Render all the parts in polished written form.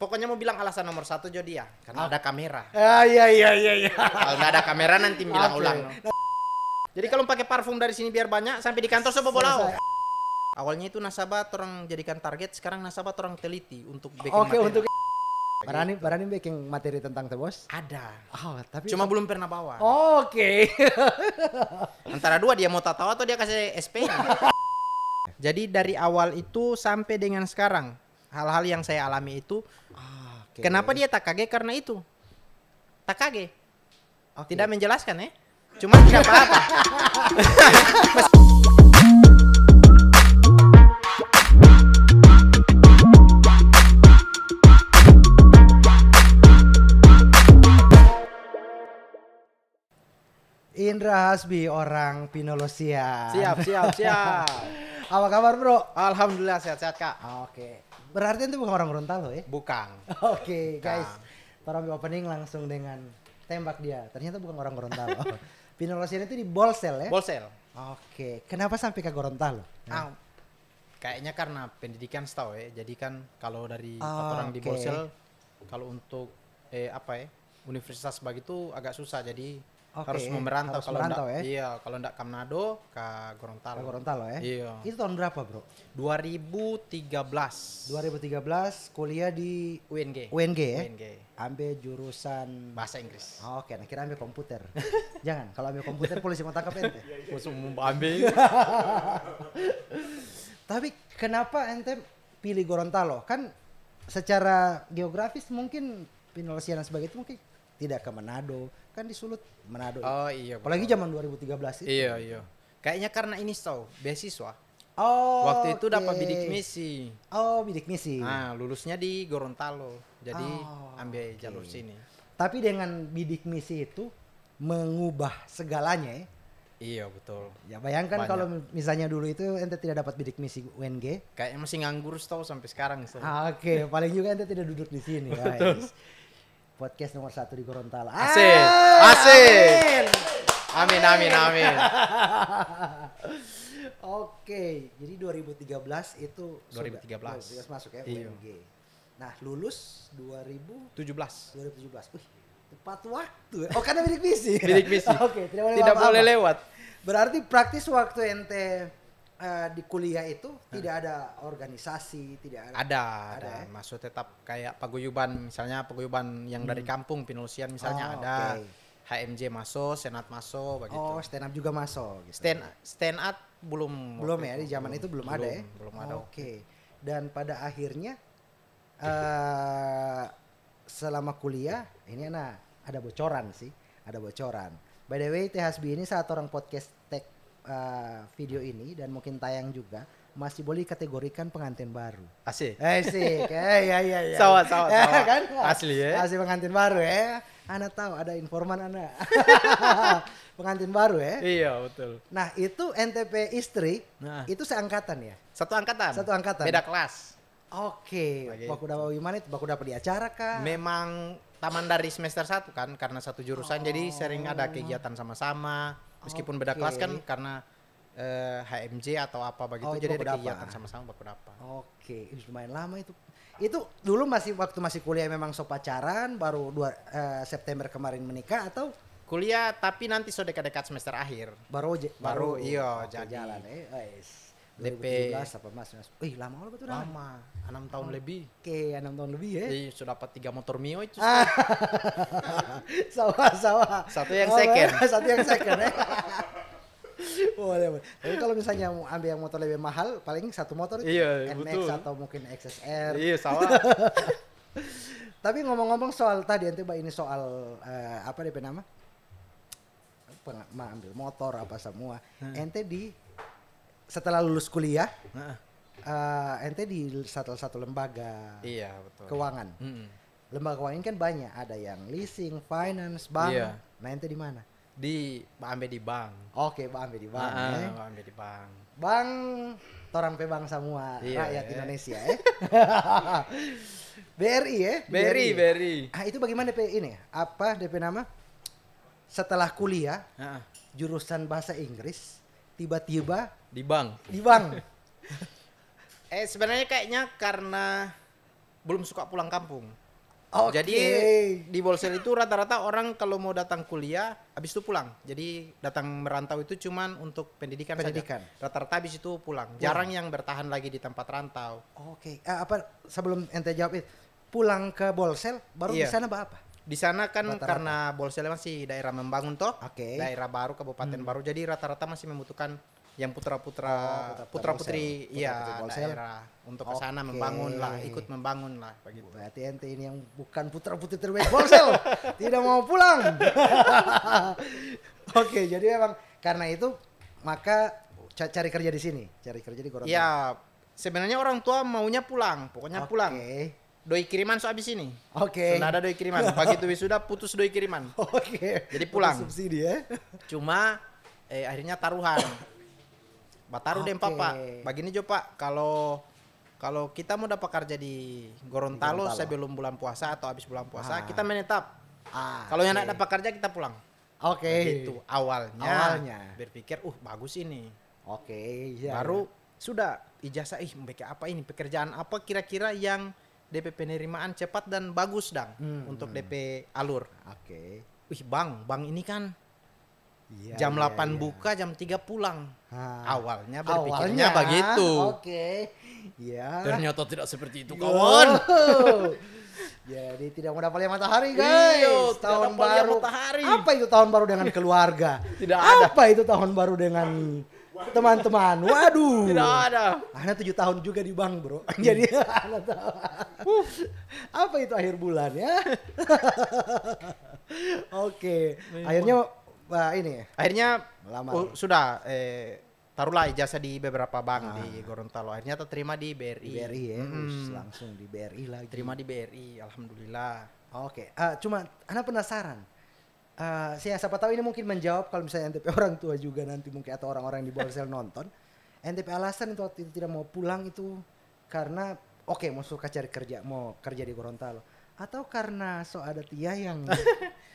pokoknya mau bilang alasan nomor satu Jody ya, karena ada kamera. Iya. Kalau nggak ada kamera nanti bilang Oke. ulang. Jadi kalau pakai parfum dari sini biar banyak, sampai di kantor saya bawa. Awalnya itu nasabah orang jadikan target, sekarang nasabah orang teliti untuk bikin Oke, materi. untuk Barani bikin materi tentang teh bos. Ada. Oh, tapi Cuma belum pernah bawa. Oke. Antara dua, dia mau tahu atau dia kasih SP-nya. Jadi dari awal itu sampai dengan sekarang, hal-hal yang saya alami itu, Oke. kenapa dia tak kaget karena itu? Tak kaget. Oke. Tidak menjelaskan ya. Cuma tidak apa-apa. Indra Hasbi, orang Pinolosia. Siap. Apa kabar bro? Alhamdulillah sehat-sehat Kak. Oke. Berarti itu bukan orang Gorontalo ya? Bukan. Oke guys. Orang opening langsung dengan tembak dia. Ternyata bukan orang Gorontalo. Pinolosia itu di Bolsel ya? Bolsel. Oke. Kenapa sampai ke Gorontalo? Kayaknya karena pendidikan setahu ya. Jadi kan kalau dari orang di Oke. Bolsel, kalau untuk universitas begitu agak susah. Jadi harus merantau. Harus Kalau merantau enggak, ya? Iya, kalau enggak ke Manado, ke Gorontalo. Ke Gorontalo ya? Iya. Itu tahun berapa bro? 2013. 2013 kuliah di UNG. UNG ya? UNG. Ambil jurusan Bahasa Inggris. Oke, nah kira ambil komputer. Jangan, kalau ambil komputer polisi mau tangkap ente. Langsung ambil. Tapi kenapa ente pilih Gorontalo? Kan secara geografis mungkin Pinolosia dan sebagainya itu mungkin tidak ke Manado. Kan di Sulut Manado. Oh iya. Apalagi zaman 2013 itu. Iya. Kayaknya karena ini tahu beasiswa. Oh. Waktu itu dapat oke. bidik misi. Oh, bidik misi. Nah, lulusnya di Gorontalo. Jadi ambil oke. jalur sini. Tapi dengan bidik misi itu mengubah segalanya ya. Iya, betul. Ya bayangkan Banyak. kalau misalnya dulu itu ente tidak dapat bidik misi UNG. Kayaknya masih nganggur tahu sampai sekarang. Oke, paling juga ente tidak duduk di sini, guys. Podcast nomor 1 di Gorontalo. Asik. Amin. Oke, jadi 2013 itu 2013 masuk ya Iya. UNG. Nah, lulus 2017. 17. Wih, tepat waktu. Ya. Oh, karena bidik misi. Bidik misi. Oke, tidak boleh Tidak apa-apa. boleh lewat. Berarti praktis waktu ente di kuliah itu tidak ada organisasi, tidak ada. Ada. ya? Masuk tetap kayak paguyuban, misalnya paguyuban yang dari kampung Pinolosian misalnya ada. Oke. HMJ masuk, Senat masuk begitu. Oh, stand up juga masuk gitu. Stand up belum Belum waktu ya, itu. di zaman itu belum ada ya. Belum ada. Oke. Dan pada akhirnya selama kuliah ini ada bocoran sih, ada bocoran. By the way, THSB ini saat orang podcast tag video ini dan mungkin tayang juga masih boleh dikategorikan pengantin baru. Asik. Asik. Iya. Sawah. Kan? Asli ya. Asli pengantin baru ya. Ana tahu ada informan Ana. Pengantin baru ya. Iya, betul. Nah, itu NTP istri Nah. itu seangkatan ya? Satu angkatan. Satu angkatan. Beda kelas. Oke. Begitu. Baku dapat gimana itu? Baku dapat di acara kah? Memang taman dari semester 1 kan karena satu jurusan jadi sering ada kegiatan sama-sama. Meskipun beda Oke. kelas kan karena HMJ atau apa begitu Oh, itu jadi baku ada dapat. kegiatan sama-sama baku dapat. Oke, itu lumayan lama itu. Itu dulu waktu masih kuliah memang so pacaran baru September kemarin menikah atau Kuliah tapi nanti sudah dekat-dekat semester akhir. baru iya, oke, jadi. jalan guys. DP. 2017 apa Mas? Wih, lama betul dah. Lama, 6 tahun lebih. Oke, 6 tahun lebih ya. Jadi sudah dapat 3 motor Mio itu. Sawah. Satu yang second. Satu yang second ya. Boleh. Tapi kalau misalnya mau ambil yang motor lebih mahal, paling satu motor Iya, NX betul. atau mungkin XSR. Iya, sawah. Tapi ngomong-ngomong soal tadi ente ini soal apa DP nama? Ambil motor apa semua. Ente setelah lulus kuliah, ente di satu lembaga Iya, betul. keuangan. Mm-mm. Lembaga keuangan ini kan banyak, ada yang leasing, finance, bank. Iya. Nah, ente di mana? Ambil di bank. Oke, ambil di bank. Ambil di bank. Bank torang pe bank semua Iya, rakyat ya. Indonesia ya. BRI ya? Very. Ah, itu bagaimana DP ini? Apa DP nama? Setelah kuliah jurusan bahasa Inggris tiba-tiba Di bank. di bank. Sebenarnya kayaknya karena belum suka pulang kampung. Oke. Jadi di Bolsel itu rata-rata orang kalau mau datang kuliah habis itu pulang. Jadi datang merantau itu cuman untuk pendidikan Pendidikan. saja. Rata-rata habis itu pulang. Jarang yang bertahan lagi di tempat rantau. Oke. Apa sebelum ente jawab itu, pulang ke Bolsel baru di Iya. sana apa? Di sana kan Rata-rata. karena Bolsel masih daerah membangun toh. Oke. Daerah baru, kabupaten baru. Jadi rata-rata masih membutuhkan yang putra-putra Oh, putra-putri Bolsel. iya Putra-putri Bolsel. daerah untuk ke sana Oke. membangun lah, ikut membangun lah begitu. Berarti ente ini yang bukan putra-putri terbaik Bolsel, tidak mau pulang. Oke, jadi memang karena itu maka cari kerja di sini, cari kerja di Gorontalo. Ya, sebenarnya orang tua maunya pulang, pokoknya pulang. Oke. Doi kiriman so habis ini. Oke. Sudah ada doi kiriman. Begitu wisuda putus doi kiriman. Oke. Jadi pulang. Subsidi ya. Cuma akhirnya taruhan. Bataru deh Oke. papa. Begini jo pak, kalau kita mau dapat kerja di Gorontalo Gorontalo. sebelum bulan puasa atau habis bulan puasa, Ah. kita menetap. Kalau yang oke. nak dapat kerja kita pulang. Oke. Begitu awalnya. Awalnya. Berpikir, bagus ini. Oke, ya. Baru sudah ijazah mereka apa ini pekerjaan apa kira-kira yang DP penerimaan cepat dan bagus dang untuk DP alur. Oke. Bang ini kan Iya, jam iya, 8 iya. buka jam 3 pulang. Ah. Awalnya Awalnya berpikirnya begitu. Oke. Ya. Ternyata tidak seperti itu Yo. kawan. Jadi tidak mau dapat lihat matahari guys. Iya, tidak Tahun dapat lihat baru. matahari. Apa itu tahun baru dengan keluarga? Tidak ada. Apa itu tahun baru dengan teman-teman? Waduh. Tidak ada. Anak 7 tahun juga di bank bro. Jadi anak tahu. Apa itu akhir bulan ya? Oke. Akhirnya ini Akhirnya melamar. sudah taruhlah ijazah di beberapa bank di Gorontalo. Akhirnya terima di BRI. Di BRI ya. Mm. Langsung di BRI lagi. Terima di BRI, alhamdulillah. Oke, cuma anak penasaran. Siapa tahu ini mungkin menjawab kalau misalnya NTP orang tua juga nanti mungkin atau orang-orang di Bolsel nonton. NTP alasan itu waktu itu tidak mau pulang itu karena mau suka cari kerja, mau kerja di Gorontalo atau karena ada Tia yang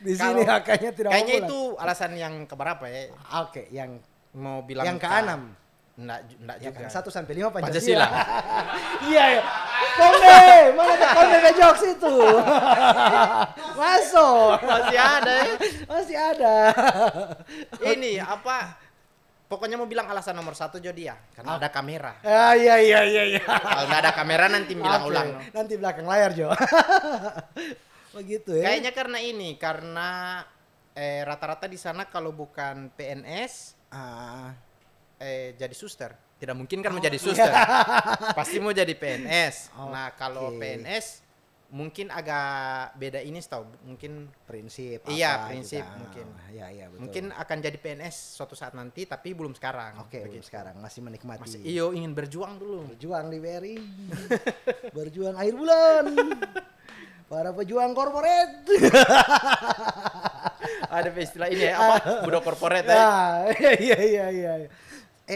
di sini Kalau- kayaknya tidak mau Kayaknya pulang. itu alasan yang keberapa ya? Oke, yang Mau bilang yang keenam. Enggak Yang juga. 1 sampai 5 Pancasila. Pancasila. Iya ya. Konde, mana ada konde ke jokes itu? Masuk. Masih ada ya. Masih ada. Ini apa? Pokoknya mau bilang alasan nomor 1 Jody ya, karena ada kamera. Iya. Kalau nggak ada kamera nanti bilang Oke, ulang. nanti belakang layar Jo. Begitu ya. Kayaknya karena rata-rata di sana kalau bukan PNS jadi suster. Tidak mungkin kan mau jadi suster. Pasti mau jadi PNS. Nah, kalau Oke. PNS mungkin agak beda ini tahu. Mungkin prinsip. Iya, apa prinsip gitu. mungkin. Iya betul. mungkin akan jadi PNS suatu saat nanti tapi belum sekarang. Oke, Begitu. sekarang masih menikmati. Masih iyo ingin berjuang dulu. Berjuang di BRI. Berjuang akhir bulan. Para pejuang korporat. Ada istilah ini ya, apa? Budak korporat ya. Nah, iya.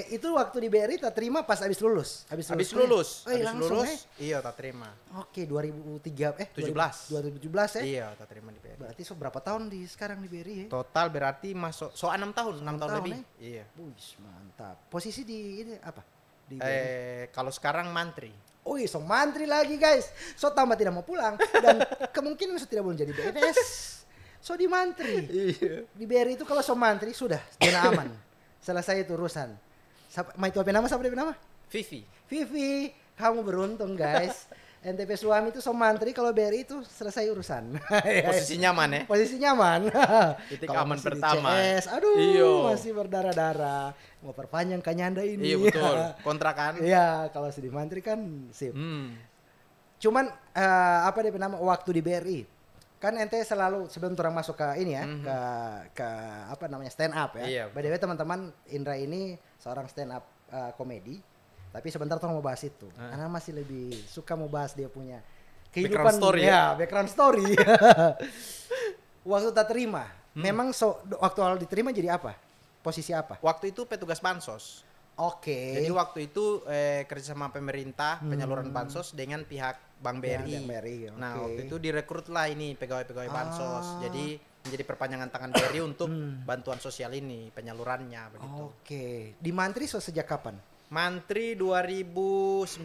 Itu waktu di BRI tak terima pas habis lulus. Habis lulus, Oh, iya, habis langsung, lulus, iya tak terima. Oke, 2003 17. 2017 ya. Iya, tak terima di BRI. Berarti berapa tahun di sekarang di BRI ya? Total berarti masuk 6 tahun, 6 tahun tahun, lebih. Iya. Wih, mantap. Posisi di ini apa? Di BRI. Kalau sekarang mantri. Oh iya, so mantri lagi guys. So tambah tidak mau pulang dan kemungkinan so tidak boleh jadi BNS. So di mantri. Iya. Di BRI itu kalau so mantri sudah zona aman. Selesai itu urusan. Itu apa nama? Siapa nama? Vivi. Vivi, kamu beruntung guys. NTP suami itu so mantri, kalau BRI itu selesai urusan. Posisi nyaman ya. Posisi nyaman. Titik Kalau aman masih di pertama. CS, aduh, Iyo. masih berdarah-darah. Mau perpanjang kanyanda ini. Iya betul. Kontrakan. Iya, kalau sedih mantri kan sip. Cuman apa dia nama waktu di BRI? Kan ente selalu sebelum orang masuk ke ini ya, ke apa namanya stand up ya. Iya, By the way teman-teman, Indra ini seorang stand up komedi. Tapi sebentar orang mau bahas itu. Karena masih lebih suka mau bahas dia punya kehidupan Background story ya? background story. Waktu tak terima, memang waktu awal diterima jadi apa? Posisi apa? Waktu itu petugas bansos. Oke. Jadi waktu itu kerjasama pemerintah penyaluran bansos dengan pihak Bank Ya, BRI. Bank BRI, Nah oke. waktu itu direkrut lah ini pegawai-pegawai bansos. Jadi menjadi perpanjangan tangan BRI untuk bantuan sosial ini penyalurannya begitu. Oke. Di Mantri sejak kapan? Mantri 2019.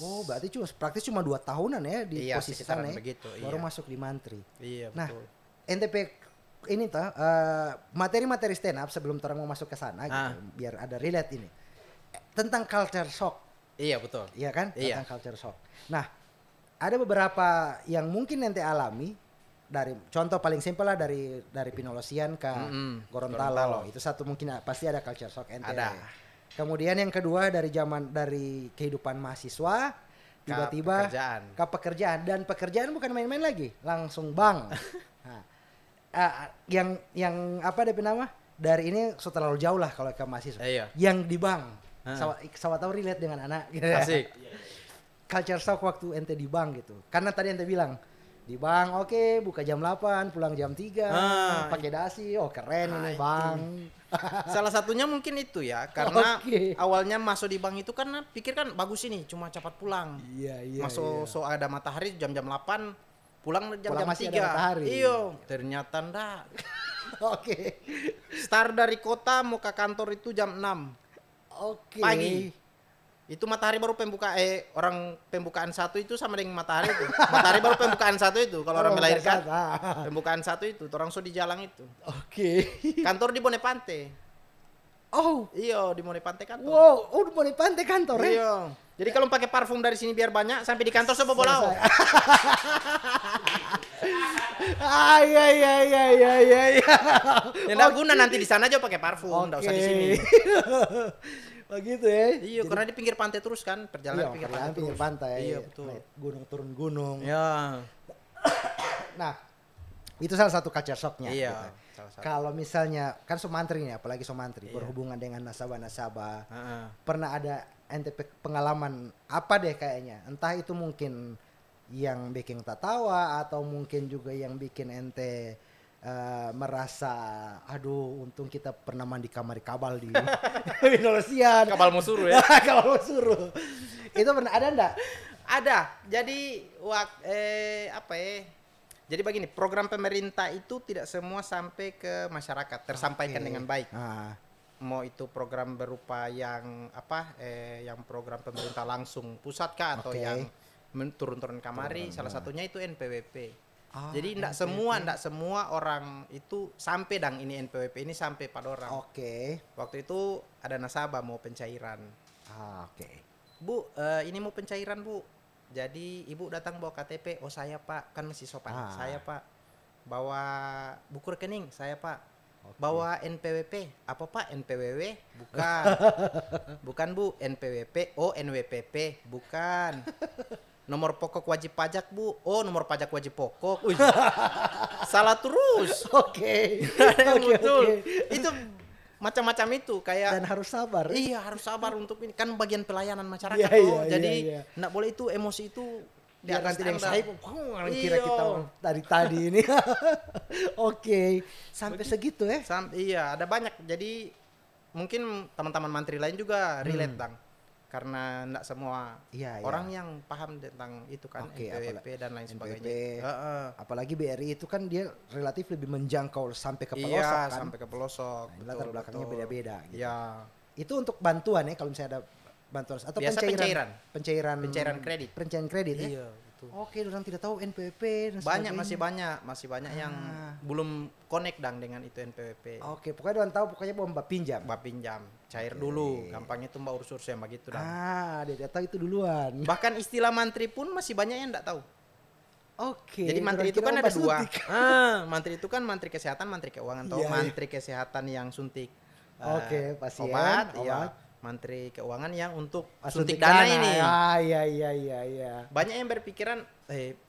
Oh, berarti praktis cuma 2 tahunan ya di Iya, posisi sekitaran sana ya. begitu, Baru iya. masuk di Mantri. Iya, Nah, betul. NTP ini toh materi-materi stand up sebelum orang mau masuk ke sana gitu, biar ada relate ini. Tentang culture shock, Iya, betul. iya kan? Iya. Tentang culture shock. Nah, ada beberapa yang mungkin ente alami dari contoh paling simpel lah dari Pinolosian ke Gorontalo. Gorontalo. Itu satu mungkin pasti ada culture shock ente. Ada. Kemudian yang kedua dari kehidupan mahasiswa tiba-tiba ke pekerjaan dan pekerjaan bukan main-main lagi, langsung bang. Nah, yang apa DP nama? Dari ini so terlalu jauh lah kalau ke mahasiswa. Iya. Yang di bank. Sama tahu relate dengan anak gitu. Asik. Culture shock waktu ente di bank gitu. Karena tadi ente bilang di bank oke, buka jam 8, pulang jam 3, pakai dasi. Oh, keren ini bank. Salah satunya mungkin itu ya, karena Oke. awalnya masuk di bank itu karena pikir kan bagus ini, cuma cepat pulang. Iya. Masuk so ada matahari jam-jam 8, pulang jam-jam masih ada 3. matahari. Iya, ternyata ndak. Oke. Start dari kota mau ke kantor itu jam 6 Oke. pagi. Itu matahari baru orang pembukaan 1 itu sama dengan matahari itu. Matahari baru pembukaan 1 itu kalau orang melahirkan. Pembukaan 1 itu, orang so di jalan itu. Oke. Kantor di Bonepante. Oh, Iya, di Bonepante kantor. wow, udah mau di pantai kantor ya? Iya. Jadi kalau pakai parfum dari sini biar banyak, sampai di kantor saya bawa Selesai. Iya. Ya enggak guna nanti di sana aja pakai parfum, enggak usah di sini. Begitu ya. Iya, karena di pinggir pantai terus kan, perjalanan pinggir pantai terus. pinggir pantai. Iya, betul. Naik gunung turun gunung. Ya. Nah, itu salah satu culture shocknya. Iya. Gitu. Salah satu. Kalau misalnya kan Sumantri nih, apalagi Sumantri Iya. berhubungan dengan nasabah-nasabah. Heeh. Pernah ada ente pengalaman apa deh kayaknya? Entah itu mungkin yang bikin tertawa atau mungkin juga yang bikin ente merasa aduh untung kita pernah mandi kamar kabal di Indonesian. Kabal mau suruh ya. Kabal mau suruh. Itu pernah ada enggak? Ada. Jadi jadi begini, program pemerintah itu tidak semua sampai ke masyarakat, tersampaikan Oke. dengan baik. Ah, Mau itu program berupa yang yang program pemerintah langsung pusat kah atau Oke. yang turun-turun kamari, salah satunya itu NPWP. Ah, Jadi NPWP. enggak semua orang itu sampai ini NPWP ini sampai pada orang. Oke. Waktu itu ada nasabah mau pencairan. Oke. Bu, ini mau pencairan, Bu. Jadi ibu datang bawa KTP. Oh, saya, Pak. Kan masih sopan. Saya, Pak. Bawa buku rekening. Saya, Pak. Oke. Bawa NPWP. Apa, Pak? NPWW? Bukan. Bukan, Bu. NPWP. Oh, NWPP. Bukan. Nomor pokok wajib pajak, Bu. Oh, nomor pajak wajib pokok. Wih, salah terus. Oke. Betul. Itu macam-macam itu kayak Dan harus sabar. iya, harus sabar untuk ini kan bagian pelayanan masyarakat Iya, toh. iya, Jadi iya. enggak boleh itu emosi itu di Biar atas nanti yang standar. saya kira kita Iya. tadi ini. Oke. Sampai segitu ya. Iya, ada banyak. Jadi mungkin teman-teman mantri lain juga relate, Bang. Karena enggak semua Iya, orang yang paham tentang itu kan Oke, NPWP dan lain sebagainya. NPWP. Heeh. Apalagi BRI itu kan dia relatif lebih menjangkau sampai ke pelosok Iya, kan. sampai ke pelosok. Nah, latar belakangnya betul. beda-beda gitu. Iya. Itu untuk bantuan ya kalau misalnya ada bantuan atau Biasa pencairan Pencairan kredit. Pencairan kredit ya. Iya, betul. Oke, orang tidak tahu NPWP dan Banyak sebagainya. masih banyak yang Ah. belum connect dengan itu NPWP. Oke, pokoknya orang tahu pokoknya mau mbak pinjam. Mbak pinjam, cair Oke. dulu, gampangnya tuh Mbak urus yang begitu dah. Dia tahu itu duluan. Bahkan istilah mantri pun masih banyak yang enggak tahu. Oke. Jadi mantri orang itu kira kan ada mbak dua. suntik. Mantri itu kan mantri kesehatan, mantri keuangan. Tahu Iya, iya. mantri kesehatan yang suntik. Oke, pasien, obat. obat. Iya. Mantri keuangan yang untuk Ah, suntik dana ini. Iya. Banyak yang berpikiran,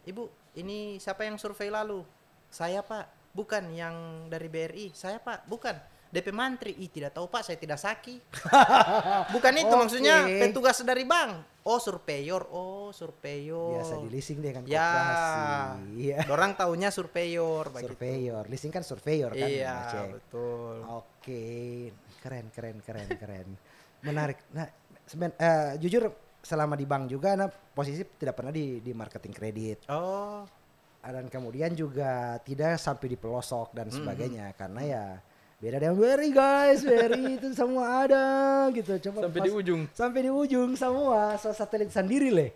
Ibu, ini siapa yang survei lalu? Saya, Pak. Bukan yang dari BRI. Saya, Pak. Bukan. DP Mantri. Tidak tahu, Pak. Saya tidak saki. Bukan itu Oke. maksudnya petugas dari bank. Oh, surveyor. Biasa di leasing dengan Ya. koperasi. Iya. Orang taunya surveyor begitu. Surveyor, leasing kan surveyor kan. Iya, ngecek. betul. Oke, keren. Menarik. Nah, jujur selama di bank juga, nah posisi tidak pernah di marketing kredit. Oh, Dan kemudian juga tidak sampai di pelosok dan sebagainya karena ya Beda dengan BRI guys, BRI itu semua ada gitu. Coba Sampai di ujung. Sampai di ujung semua, satelit sendiri leh.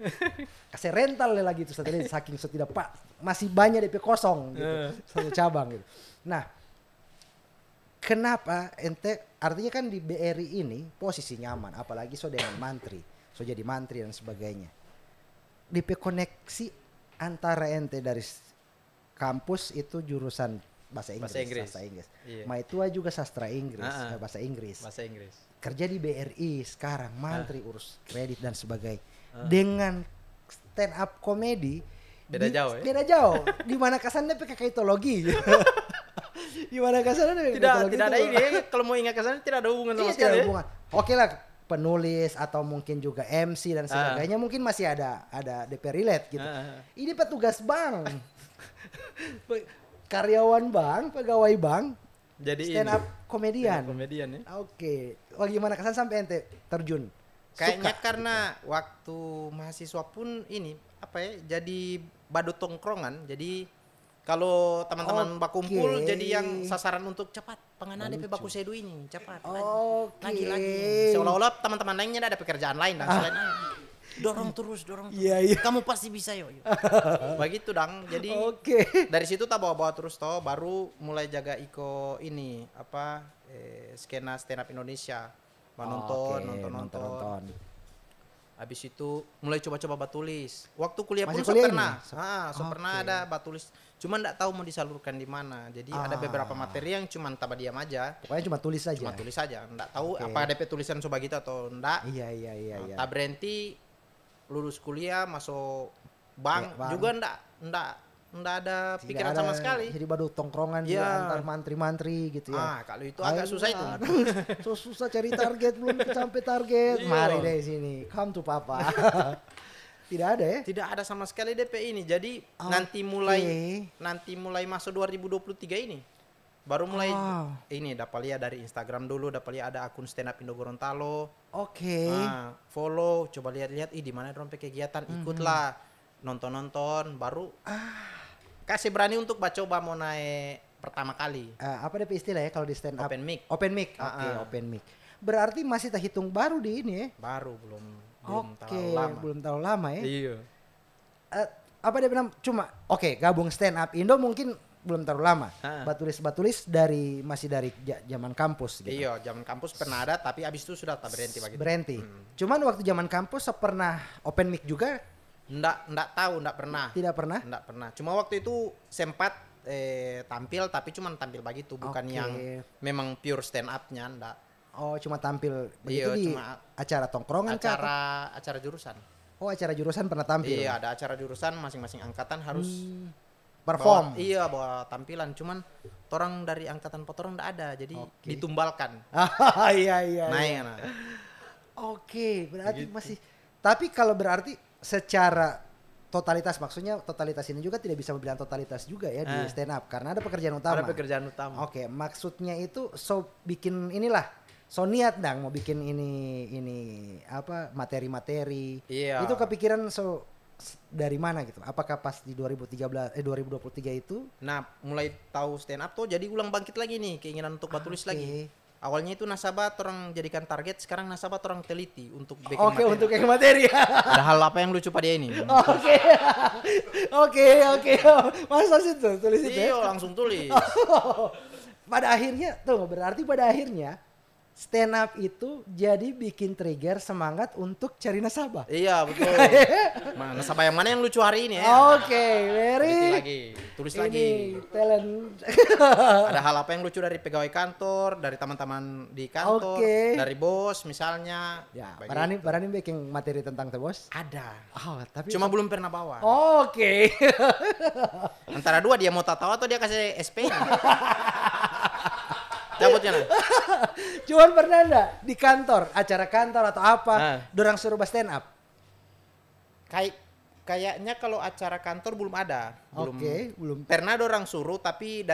Kasih rental leh lagi itu satelit saking tidak pak masih banyak DP kosong gitu. Satu cabang gitu. Nah, kenapa ente artinya kan di BRI ini posisi nyaman apalagi so dengan mantri, so jadi mantri dan sebagainya. DP koneksi antara ente dari kampus itu jurusan bahasa Inggris. Iya. Maitua juga sastra Inggris, bahasa Inggris. Bahasa Inggris. Kerja di BRI sekarang, mantri urus kredit dan sebagainya. Dengan stand up komedi Beda jauh ya? Beda jauh. Di mana kesannya pakai kaitologi. Di mana kesannya tidak ada ini kalau mau ingat kesannya tidak ada hubungan sama sekali. Hubungan. Oke lah penulis atau mungkin juga MC dan sebagainya mungkin masih ada DP relate gitu. Ini petugas bank. Karyawan bank, pegawai bank, jadi stand up komedian. Komedian ya. Oke. Bagaimana kesan sampai ente terjun? Kayaknya karena waktu mahasiswa pun ini apa ya jadi badut tongkrongan. Jadi kalau teman-teman bakumpul jadi yang sasaran untuk cepat pengenaan DP baku sedu ini cepat lagi seolah-olah teman-teman lainnya ada pekerjaan lain dan selain dorong terus. Iya. Kamu pasti bisa yuk. Begitu dang. Jadi dari situ tak bawa-bawa terus toh baru mulai jaga iko ini apa skena stand up Indonesia. Nonton. Habis itu mulai coba-coba batulis. Waktu kuliah pun pernah ada batulis. Cuma enggak tahu mau disalurkan di mana. Jadi ada beberapa materi yang cuma taba diam aja. Pokoknya cuma tulis saja. Enggak tahu apa DP tulisan coba gitu atau enggak. Iya. Tak berhenti lulus kuliah masuk bank juga enggak ada pikiran sama sekali. Jadi badut tongkrongan juga antar mantri-mantri gitu ya. Kalau itu agak susah itu. So susah cari target belum sampai target. Mari deh sini. Come to papa. Tidak ada ya? Tidak ada sama sekali DP ini. Jadi nanti mulai masuk 2023 ini baru mulai ini dapat lihat dari Instagram dulu, dapat lihat ada akun stand up Indo Gorontalo. Follow, coba lihat-lihat di mana dong kegiatan, ikutlah, nonton baru kasih berani untuk coba mau naik pertama kali. Apa DP istilah ya kalau di stand up? Open mic. Open mic. Berarti masih terhitung baru di ini ya? Baru belum terlalu lama ya. Iya. Apa dia bilang cuma gabung stand up Indo mungkin belum terlalu lama. Batulis masih dari zaman kampus gitu. Iya, zaman kampus pernah ada tapi abis itu sudah tak berhenti begitu. Berhenti. Cuman waktu zaman kampus pernah open mic juga? Enggak pernah. Tidak pernah? Enggak pernah. Cuma waktu itu sempat tampil tapi cuma tampil begitu, bukan yang memang pure stand up-nya enggak. Oh, cuma tampil begitu di acara tongkrongan acara jurusan. Oh, acara jurusan pernah tampil. Iya, ada acara jurusan masing-masing angkatan harus perform. Bawa tampilan. Cuman orang dari angkatan potorong enggak ada, jadi ditumbalkan. Iya. Naik. Berarti begitu. Masih. Tapi kalau berarti secara totalitas, maksudnya totalitas ini juga tidak bisa dibilang totalitas juga ya di stand up karena ada pekerjaan utama. Ada pekerjaan utama. Maksudnya itu bikin inilah. So niat dang mau bikin ini apa materi-materi. Iya. Itu kepikiran dari mana gitu? Apakah pas di 2023 itu? Nah, mulai tahu stand up tuh jadi ulang bangkit lagi nih keinginan untuk batulis lagi. Awalnya itu nasabah orang jadikan target, sekarang nasabah orang teliti untuk bikin materi. Untuk yang materi. Ada hal apa yang lucu pada dia ini? Oke. Masa situ tulis itu? Iya, langsung tulis. Pada akhirnya stand up itu jadi bikin trigger semangat untuk cari nasabah. Iya, betul. Nasabah yang mana yang lucu hari ini ya? Tulis lagi. Talent. Ada hal apa yang lucu dari pegawai kantor, dari teman-teman di kantor, dari bos misalnya. Ya, berani bikin materi tentang bos? Ada. Tapi cuma belum pernah bawa. Antara dua, dia mau tahu atau dia kasih SP. Cabutnya nah. Cuman pernah enggak di kantor, acara kantor atau apa, dorang suruh stand up? Kayaknya kalau acara kantor belum ada. Belum. Pernah dorang suruh tapi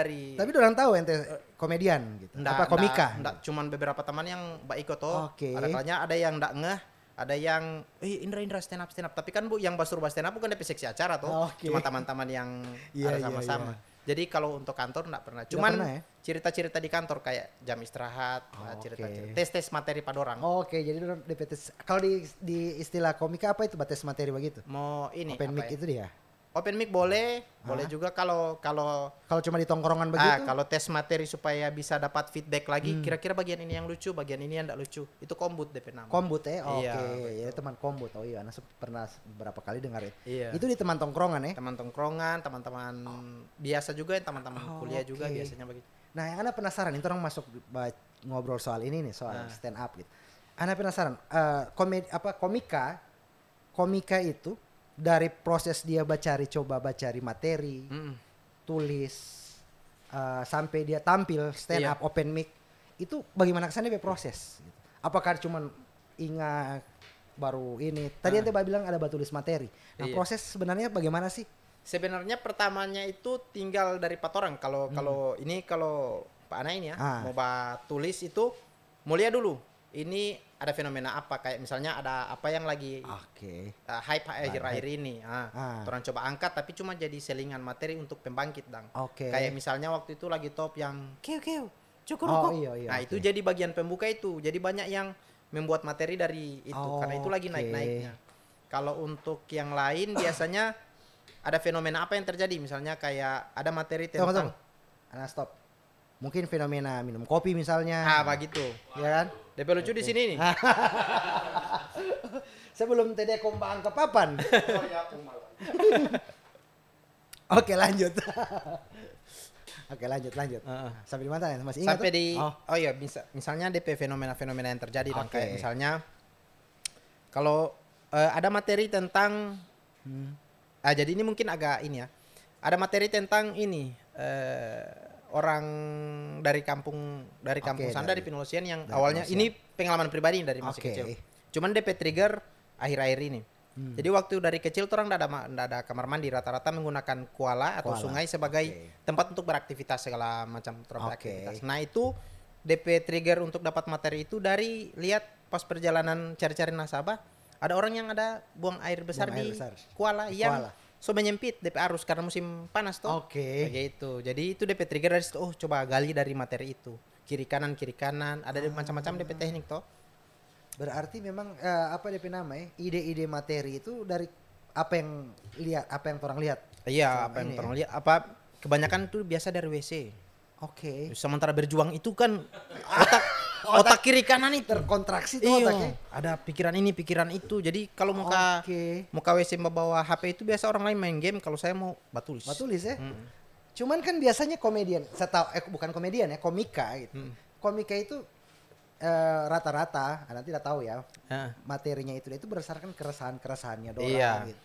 dorang tahu ente komedian gitu. Apa komika? Enggak, cuman beberapa teman yang mbak ikut toh. Ada kalanya ada yang enggak ngeh, ada yang Indra stand up. Tapi kan Bu yang basuh stand up bukan DP seksi acara toh. Cuma teman-teman yang ada sama-sama. Jadi kalau untuk kantor enggak pernah. Tidak Cuman pernah ya? cerita-cerita di kantor kayak jam istirahat, cerita-cerita, tes-tes materi pada orang. Oke, jadi dorang DPT. Kalau di istilah komika apa itu batas materi begitu? Mau ini Open apa mic ya? itu dia. Open mic boleh juga kalau Kalau cuma di tongkrongan begitu? kalau tes materi supaya bisa dapat feedback lagi, kira-kira bagian ini yang lucu, bagian ini yang enggak lucu. Itu kombut DP nama. Kombut ya, oke. Iya, Ya teman kombut. Oh iya, Anak pernah beberapa kali dengar ya. Iya. Itu di teman tongkrongan ya. Teman tongkrongan, teman-teman biasa juga, teman-teman kuliah juga oke. biasanya begitu. Nah, yang Ana penasaran, itu orang masuk ngobrol soal ini nih, soal stand up gitu. Ana penasaran, komika itu dari proses dia coba cari materi, tulis, sampai dia tampil stand up open mic, itu bagaimana kesannya proses? Gitu. Apakah cuman ingat baru ini? Tadi ente bilang ada tulis materi. Nah, proses sebenarnya bagaimana sih? Sebenarnya pertamanya itu tinggal dari 4 orang. Kalau Pak Ana ini ya mau tulis itu mulia dulu. Ini ada fenomena apa, kayak misalnya ada apa yang lagi hype akhir-akhir ini. Orang coba angkat tapi cuma jadi selingan materi untuk pembangkit dang. Kayak misalnya waktu itu lagi top yang keo cukur rokok. Nah, itu jadi bagian pembuka itu. Jadi banyak yang membuat materi dari itu karena itu lagi naik-naiknya. Kalau untuk yang lain biasanya ada fenomena apa yang terjadi, misalnya kayak ada materi tentang stop. Mungkin fenomena minum kopi misalnya. Begitu. Ya kan? DP lucu di sini nih. Sebelum TD kombang ke papan. Oke, lanjut. Oke, lanjut. Sampai di mana ya? Masih ingat? Sampai di misalnya DP fenomena-fenomena yang terjadi dan kayak misalnya kalau ada materi tentang jadi ini mungkin agak ini ya. Ada materi tentang ini orang dari kampung sana dari Pinolosian yang awalnya ini pengalaman pribadi dari masih kecil. Cuman DP trigger akhir-akhir ini. Jadi waktu dari kecil tuh orang nggak ada kamar mandi, rata-rata menggunakan kuala atau sungai sebagai tempat untuk beraktivitas segala macam beraktivitas. Nah, itu DP trigger untuk dapat materi itu dari lihat pas perjalanan cari-cari nasabah ada orang yang ada buang air besar kuala yang so menyempit DP arus karena musim panas toh. Begitu. Jadi itu DP trigger dari situ. Coba gali dari materi itu. Kiri kanan ada macam-macam DP teknik toh. Berarti memang DP nama ya? Ide-ide materi itu dari apa yang orang lihat. Iya, apa yang orang lihat. Kebanyakan itu biasa dari WC. Sementara berjuang itu kan otak kiri kanan itu terkontraksi tuh otaknya. Ada pikiran ini, pikiran itu. Jadi kalau muka WC membawa HP itu biasa orang lain main game, kalau saya mau batulis. Batulis ya. Cuman kan biasanya komedian, saya tahu bukan komedian ya, komika gitu. Komika itu rata-rata, nanti tidak tahu ya. Materinya itu berdasarkan keresahannya doang gitu.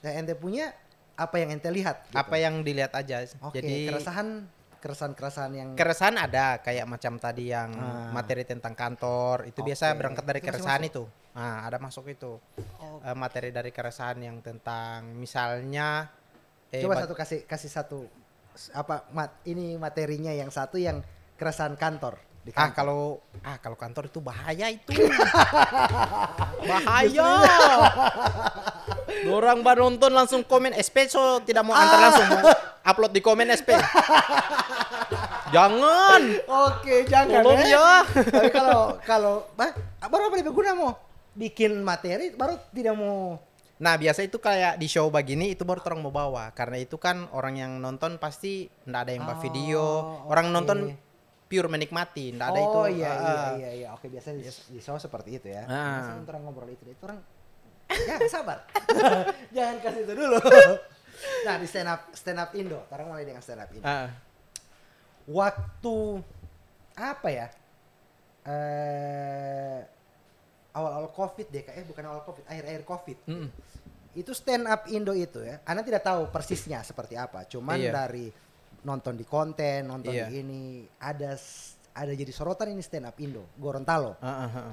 Nah, ente punya apa yang ente lihat gitu. Apa yang dilihat aja. Jadi keresahan yang keresahan ada kayak macam tadi yang materi tentang kantor itu biasa berangkat dari keresahan itu. Ada masuk itu. Materi dari keresahan yang tentang misalnya coba kasih satu ini materinya yang satu yang keresahan kantor. Kalau kantor itu bahaya itu. Bahaya. Orang baru nonton langsung komen SP, so tidak mau antar langsung mau upload di komen SP. Jangan. Jangan. Tolong ya. Tapi kalau baru apa guna mau bikin materi baru tidak mau. Nah, biasa itu kayak di show begini itu baru orang mau bawa karena itu kan orang yang nonton pasti enggak ada yang bawa video. Orang nonton pure menikmati, enggak ada itu. Iya. Biasa di show seperti itu ya. Masa orang ngobrol itu orang jangan sabar. Jangan kasih itu dulu. Nah, di stand up Indo, sekarang mulai dengan stand up Indo. Waktu apa ya? Awal-awal Covid deh, bukan awal Covid, akhir-akhir Covid. Itu stand up Indo itu ya. Ana tidak tahu persisnya seperti apa, cuman dari nonton di konten, nonton di ini ada jadi sorotan ini stand up Indo, Gorontalo.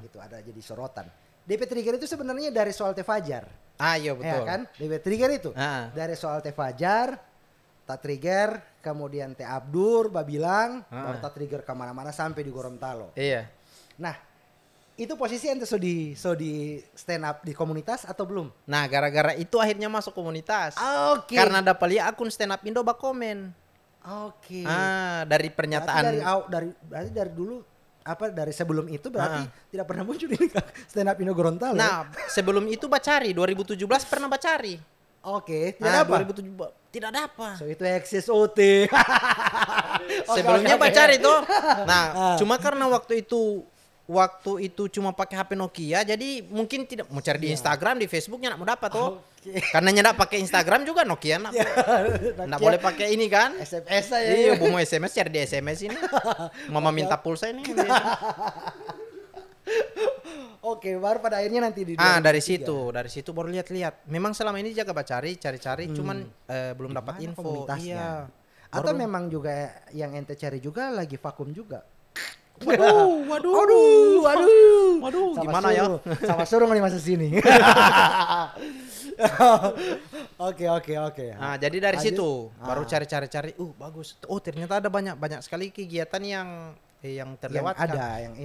Gitu ada jadi sorotan. DP trigger itu sebenarnya dari soal Teh Fajar. Iya betul. Ya kan? DP trigger itu dari soal Teh Fajar, tak trigger, kemudian Teh Abdur, Babilang, baru tak trigger kemana-mana sampai di Gorontalo. Iya. Nah, itu posisi ente so di stand up di komunitas atau belum? Nah, gara-gara itu akhirnya masuk komunitas. Karena dapat lihat akun stand up Indo bak komen. Oke. Dari pernyataan. Berarti dari dulu dari sebelum itu berarti tidak pernah muncul ini stand up Indo Gorontalo. Nah, sebelum itu Bacari 2017 pernah Bacari. Oke, tidak apa? 2017 tidak ada apa. So itu eksis OT. Sebelumnya Bacari tuh. Nah, cuma karena waktu itu cuma pakai HP Nokia, jadi mungkin tidak mau cari di Instagram, di Facebooknya nak mau dapat tuh. Karena nyak pakai Instagram juga Nokia nak. Nggak boleh pakai ini kan? SMS aja. Iya, mau SMS cari di SMS ini. Mama minta pulsa ini. Oke, baru pada akhirnya nanti di dari situ baru lihat-lihat. Memang selama ini jaga cari, cuman belum dapat info. Iya. Atau memang juga yang ente cari juga lagi vakum juga. Waduh, gimana ya? Sama suruh nih masa sini. Oke. Nah, jadi dari situ baru cari. Bagus. Oh, ternyata ada banyak sekali kegiatan yang terlewatkan.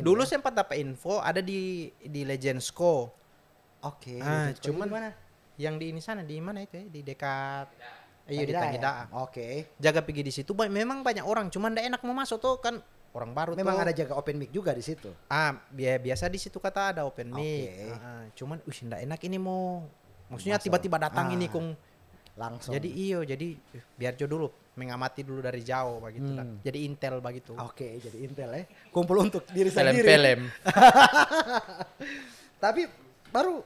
Dulu sempat dapat info ada di Legends Co. Oke. Cuman mana? Yang di ini sana di mana itu ya? Di dekat di Tanggida. Oke. Jaga pergi di situ memang banyak orang, cuman ndak enak mau masuk tuh kan orang baru. Memang ada jaga open mic juga di situ. Biasa di situ kata ada open mic. Cuman ndak enak ini mau. Maksudnya tiba-tiba datang ini kung langsung. Jadi biar Jo dulu mengamati dulu dari jauh begitu. Jadi intel begitu. Oke, jadi intel ya. Kumpul untuk diri sendiri. Film. Tapi baru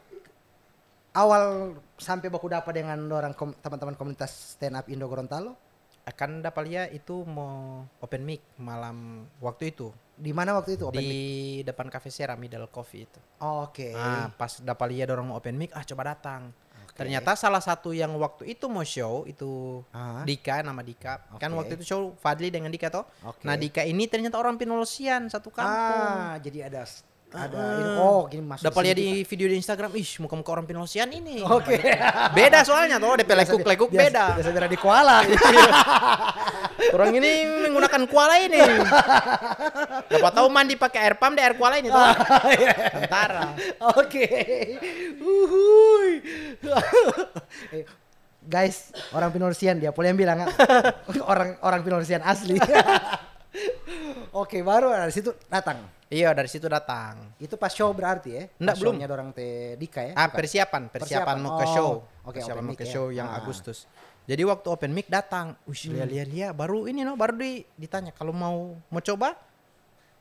awal sampai baku dapat dengan orang teman-teman komunitas stand up Indo Gorontalo akan dapat lihat itu mau open mic malam waktu itu. Di mana waktu itu open di mic? Depan Cafe Sera Middle Coffee itu. Oke. Pas dapat lihat orang mau open mic, coba datang. Ternyata salah satu yang waktu itu mau show itu Dika, nama Dika. Kan waktu itu show Fadli dengan Dika toh. Nah, Dika ini ternyata orang Pinolosian satu kampung. Jadi ada gini masuk. Dapat lihat di video di Instagram, muka-muka orang Pinolosian ini. Oke. Beda soalnya toh, DP lekuk beda. Biasa di kuala. Orang ini menggunakan kuala ini. Dapat tahu mandi pakai air pump di air kuala ini toh. Antara. Oke. Guys, orang Pinolesian dia boleh yang bilang orang Pinolesian asli. Oke, baru dari situ datang. Iya, dari situ datang. Itu pas show berarti ya? Enggak, belum. Show-nya dorang Dika ya? Persiapan mau ke show. Oke, persiapan mau ke show yang Agustus. Jadi waktu open mic datang, lihat baru ini baru ditanya kalau mau coba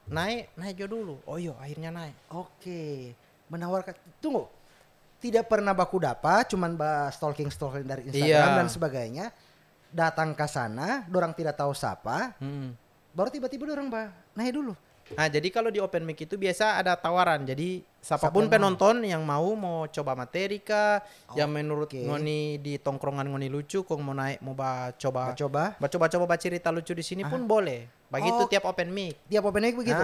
naik Jo dulu. Oh iya, akhirnya naik. Oke. Menawarkan, tunggu. Tidak pernah baku dapat, cuman stalking dari Instagram dan sebagainya. Datang ke sana, dorang tidak tahu siapa. Baru tiba-tiba dorang naik dulu. Nah, jadi kalau di open mic itu biasa ada tawaran. Jadi siapapun penonton yang mau coba materi kah, yang menurut ngoni di tongkrongan ngoni lucu, kong mau naik mau coba cerita lucu di sini pun boleh. Begitu tiap open mic. Tiap open mic begitu.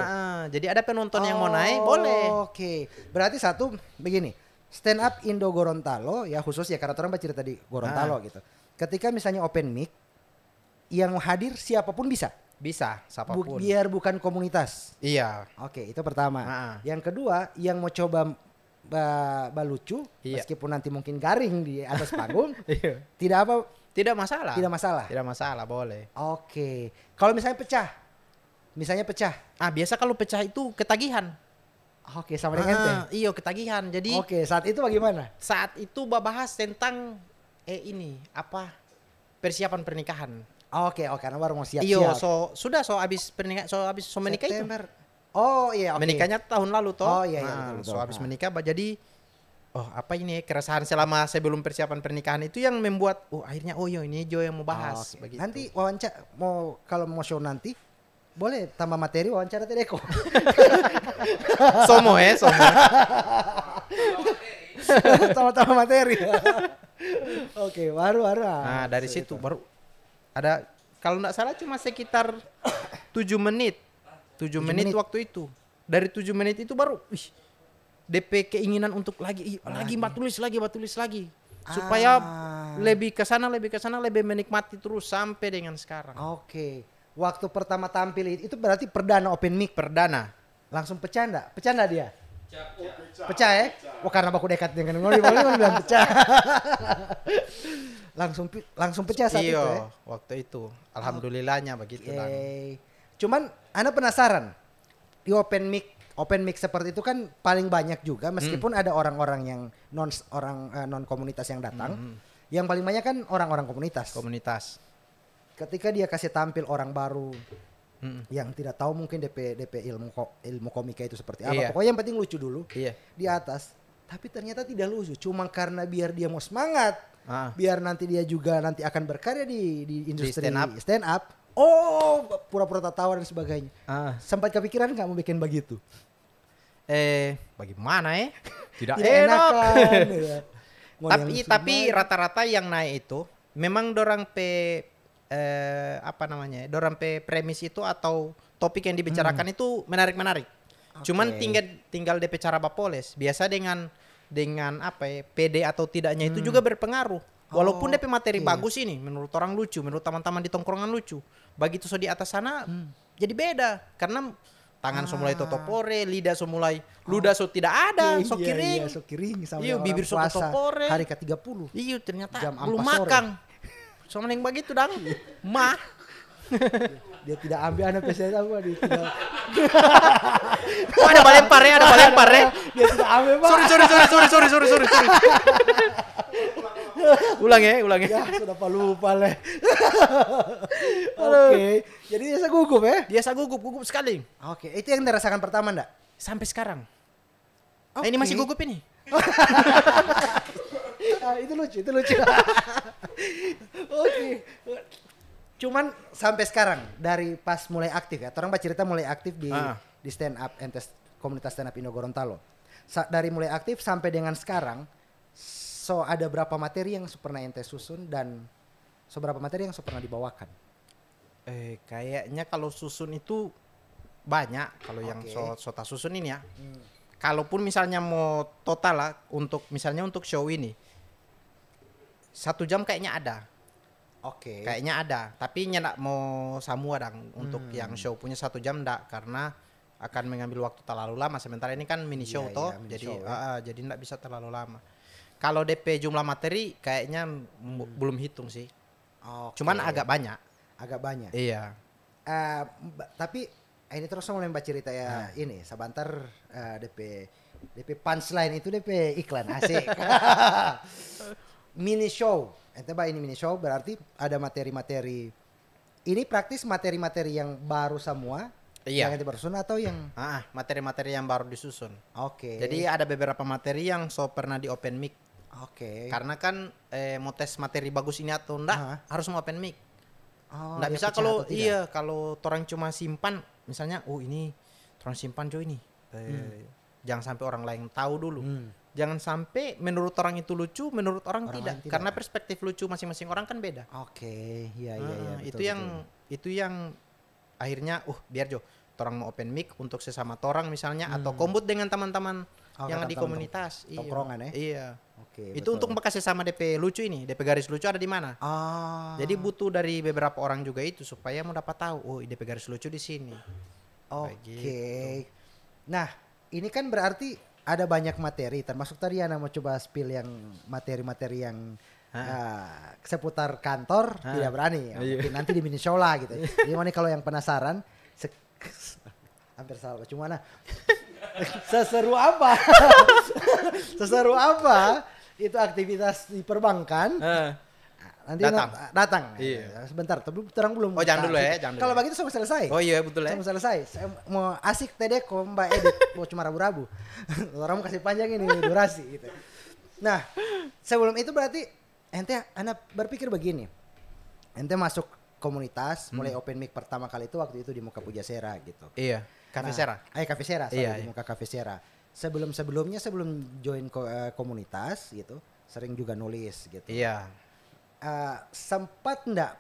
Jadi ada penonton yang mau naik boleh. Oke. Berarti satu begini. Stand up Indo Gorontalo ya khusus ya karena orang bercerita di Gorontalo gitu. Ketika misalnya open mic yang hadir siapapun bisa. Bisa, siapapun. Biar bukan komunitas. Iya. Oke, itu pertama. Yang kedua, yang mau coba lucu, meskipun nanti mungkin garing di atas panggung, tidak masalah. Tidak masalah, boleh. Oke. Kalau misalnya pecah. Biasa kalau pecah itu ketagihan. Oke, sama dengan ente. Iya, ketagihan. Jadi saat itu bagaimana? Saat itu bahas tentang persiapan pernikahan. Oke, karena baru mau siap-siap. Iya, habis pernikahan, habis menikah September. itu. Oh iya, oke. Menikahnya tahun lalu toh. Oh iya, betul. Habis menikah jadi keresahan selama sebelum persiapan pernikahan itu yang membuat akhirnya ini Jo yang mau bahas begitu. Nanti kalau mau show nanti boleh tambah materi wawancara Tedeko. Somo. Tambah materi. Oke, baru. Nah, dari situ baru ada kalau nggak salah cuma sekitar 7 menit. 7 menit waktu itu. Dari 7 menit itu baru DP keinginan untuk lagi batulis lagi. Supaya lebih ke sana lebih menikmati terus sampai dengan sekarang. Oke. Waktu pertama tampil itu berarti perdana open mic. Perdana. Langsung pecah enggak? Pecah enggak dia? Pecah ya? Karena aku dekat dengan Ngoli bilang pecah. langsung pecah saat itu ya. Iya, waktu itu. Alhamdulillahnya begitu dan. Cuman Anda penasaran di open mic seperti itu kan paling banyak juga meskipun ada orang-orang yang non komunitas yang datang. Yang paling banyak kan orang-orang komunitas. Ketika dia kasih tampil orang baru yang tidak tahu mungkin DP ilmu komika itu seperti apa. Iya. Pokoknya yang penting lucu dulu Iya. di atas. Tapi ternyata tidak lucu. Cuma karena biar dia mau semangat. Biar nanti dia juga nanti akan berkarya di industri stand up. Oh, pura-pura tak tahu dan sebagainya. Sempat kepikiran nggak mau bikin begitu? Bagaimana ya? Tidak Tidak enak. kan, ya. Tapi rata-rata yang naik itu memang dorang dorang premis itu atau topik yang dibicarakan itu menarik-menarik. Cuman tinggal DP cara bapoles. Biasa dengan PD atau tidaknya itu juga berpengaruh. Walaupun DP materi bagus ini, menurut orang lucu, menurut teman-teman di tongkrongan lucu. Begitu so di atas sana jadi beda karena tangan semulai totopore, lidah semulai ludah so tidak ada, so kiring. Iya, so kiring sama bibir so totopore. Hari ke-30. Iya, ternyata Jam belum 4 sore. makan. So yang begitu dang. Dia tidak ambil anak PC apa dia tidak. Ada balempar ya. Dia tidak ambil, Pak. Sorry. Ulang ya. Ya, sudah lupa leh. Oke. Jadi dia gugup ya? Biasa gugup sekali. Oke, itu yang dirasakan pertama enggak? Sampai sekarang. Ini masih gugup ini. Itu lucu. Oke. Cuman sampai sekarang dari pas mulai aktif ya, orang cerita mulai aktif di stand up komunitas stand up Indo Gorontalo. Dari mulai aktif sampai dengan sekarang, so ada berapa materi yang pernah ente susun dan berapa materi yang pernah dibawakan? Kayaknya kalau susun itu banyak kalau yang sota susun ini ya. Kalaupun misalnya mau total lah untuk show ini 1 jam kayaknya ada. Kayaknya ada, tapi nyak mau samua dang untuk yang show punya 1 jam ndak karena akan mengambil waktu terlalu lama. Sementara ini kan mini show jadi ndak bisa terlalu lama. Kalau DP jumlah materi kayaknya belum hitung sih. Cuman agak banyak. Iya. Tapi ini terus mau lembah cerita ya ini sebentar DP punchline itu DP iklan asik. Mini show. Ente ini mini show berarti ada materi-materi. Ini praktis materi-materi yang baru semua. Iya. Yang ente baru susun atau yang materi-materi yang baru disusun. Oke. Jadi ada beberapa materi yang pernah di open mic. Karena kan mau tes materi bagus ini atau enggak harus mau open mic. Nggak bisa kalau orang cuma simpan misalnya ini orang simpan coy ini. Jangan sampai orang lain tahu dulu. Jangan sampai menurut orang itu lucu, menurut orang tidak. Karena perspektif lucu masing-masing orang kan beda. Iya. Itu yang akhirnya biar orang mau open mic untuk sesama orang misalnya atau kombut dengan teman-teman yang di komunitas. Tongkrongan ya. Iya. Itu untuk bekas sesama DP lucu ini, DP garis lucu ada di mana. Jadi butuh dari beberapa orang juga itu supaya mau dapat tahu, DP garis lucu di sini. Nah, ini kan berarti ada banyak materi, termasuk tadi Ana mau coba spill yang materi-materi yang seputar kantor tidak berani. Mungkin nanti di mini show lah gitu. Jadi mana kalau yang penasaran, hampir salah. Cuma seseru apa? Seseru apa? Itu aktivitas di perbankan. Nanti datang. Iya. Sebentar, terang belum. Jangan dulu ya. Kalau begitu sama selesai. Iya betul ya. Sama selesai. Saya mau asik Tedeko Mbak Edit, mau cuma rabu-rabu. Orang mau kasih panjang ini durasi gitu. Nah, sebelum itu berarti Anda berpikir begini. Ente masuk komunitas, mulai open mic pertama kali itu waktu itu di Muka Pujasera gitu. Iya, Cafe Sera. Cafe Sera, iya, di Muka Cafe Sera. Sebelum join komunitas gitu, sering juga nulis gitu. Iya.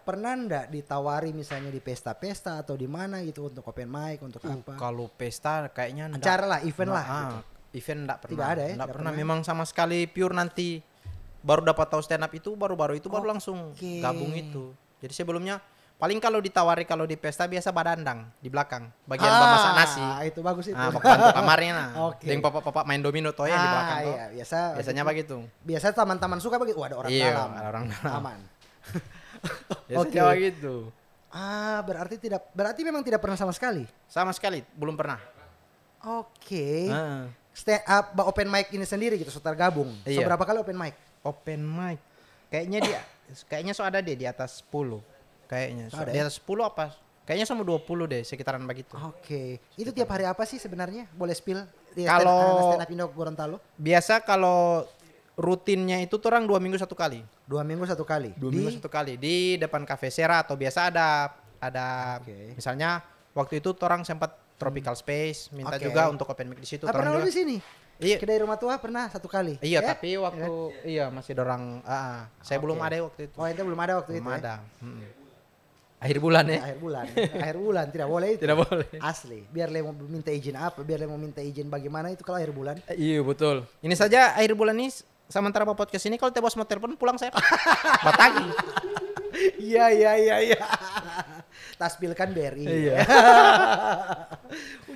Pernah ndak ditawari misalnya di pesta-pesta atau di mana gitu untuk open mic untuk apa? Kalau pesta kayaknya acara lah, event lah. Gitu. Event ndak pernah. Tidak ada ya? Ndak pernah. Memang sama sekali pure nanti baru dapat tahu stand up itu baru langsung gabung itu. Jadi sebelumnya Paling kalau ditawari kalau di pesta biasa badandang di belakang bagian masak nasi. Itu bagus itu. Nah, bantu kamarnya nah. Oke. Yang papa-papa main domino toh ya di belakang toh. Iya, Biasanya begitu. Biasa taman-taman suka begitu. Ada orang Iya, dalam. ada orang dalam. Aman. Biasanya begitu. Berarti memang tidak pernah sama sekali. Sama sekali belum pernah. Oke. Ah. Stand up open mic ini sendiri gitu, setelah gabung. Iya. Seberapa kali open mic? Open mic. Kayaknya ada deh di atas 10. Kayaknya. Ada Di ya? atas 10 apa? Kayaknya sama 20 deh sekitaran begitu. Oke. Itu tiap hari apa sih sebenarnya? Boleh spill di Kalau- stand up Indo Gorontalo? Biasa kalau rutinnya itu tuh orang 2 minggu 1 kali. 2 minggu 1 kali. 2 minggu 1 kali di depan Cafe Sera atau biasa ada Oke. misalnya waktu itu orang sempat Tropical Space minta Oke. juga untuk open mic di situ. Pernah Torang lu juga. di sini? Iya. Kedai rumah tua pernah 1 kali. Iya, Ya? tapi waktu masih dorang saya belum Oke. ada waktu itu. Oh, ente belum ada waktu Belum itu. ada. Akhir bulan ya. Akhir bulan. Akhir bulan tidak boleh itu. Tidak boleh. Asli. Biar le mau minta izin apa? Biar le mau minta izin bagaimana itu kalau akhir bulan. Iya, betul. Ini saja akhir bulan ini sementara mau podcast ini kalau tebos mau telepon pulang saya batagi. Iya. Taspil kan BRI. Iya.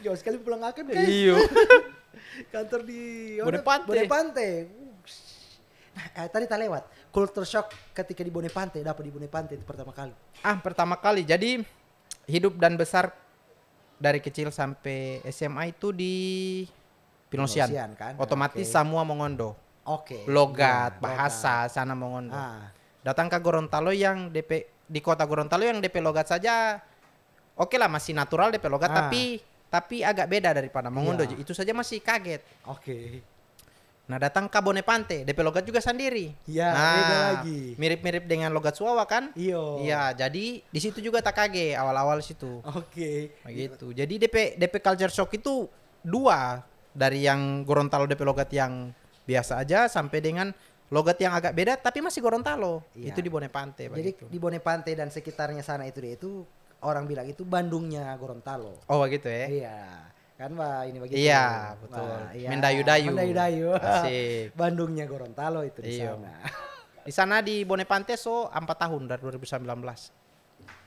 Jauh sekali pulang akan guys. Iya. Kantor di Bonepante. Bonepante. Nah, tadi tak lewat. Culture shock ketika di Bonepante, dapat di Bonepante itu pertama kali. Pertama kali. Jadi hidup dan besar dari kecil sampai SMA itu di Pinosian. Pinosian, kan? Otomatis Oke. semua Mongondo. Oke. Logat, Iya, bahasa, logat. sana Mongondo. Datang Datang ke Gorontalo yang DP di kota Gorontalo yang DP logat saja oke lah masih natural DP logat tapi agak beda daripada Mongondo. Iya. Itu saja masih kaget. Oke. Nah, datang ke Bonepante, DP logat juga sendiri. Iya, Nah, beda lagi. Mirip-mirip dengan logat Suawa kan? Iyo. Iya, jadi di situ juga tak kaget awal-awal situ. Oke. Begitu. Jadi DP culture shock itu 2 dari yang Gorontalo DP logat yang biasa aja sampai dengan logat yang agak beda tapi masih Gorontalo. Iya. Itu di Bonepante Jadi begitu. di Bonepante dan sekitarnya sana itu orang bilang itu Bandungnya Gorontalo. Oh, begitu ya. Iya. Kan Wah ini begitu. Iya, betul. Iya. Mendayu-dayu. Mendayu-dayu. Asik. Bandungnya Gorontalo itu di Iya. sana. Di sana di Bonepante 4 tahun dari 2019.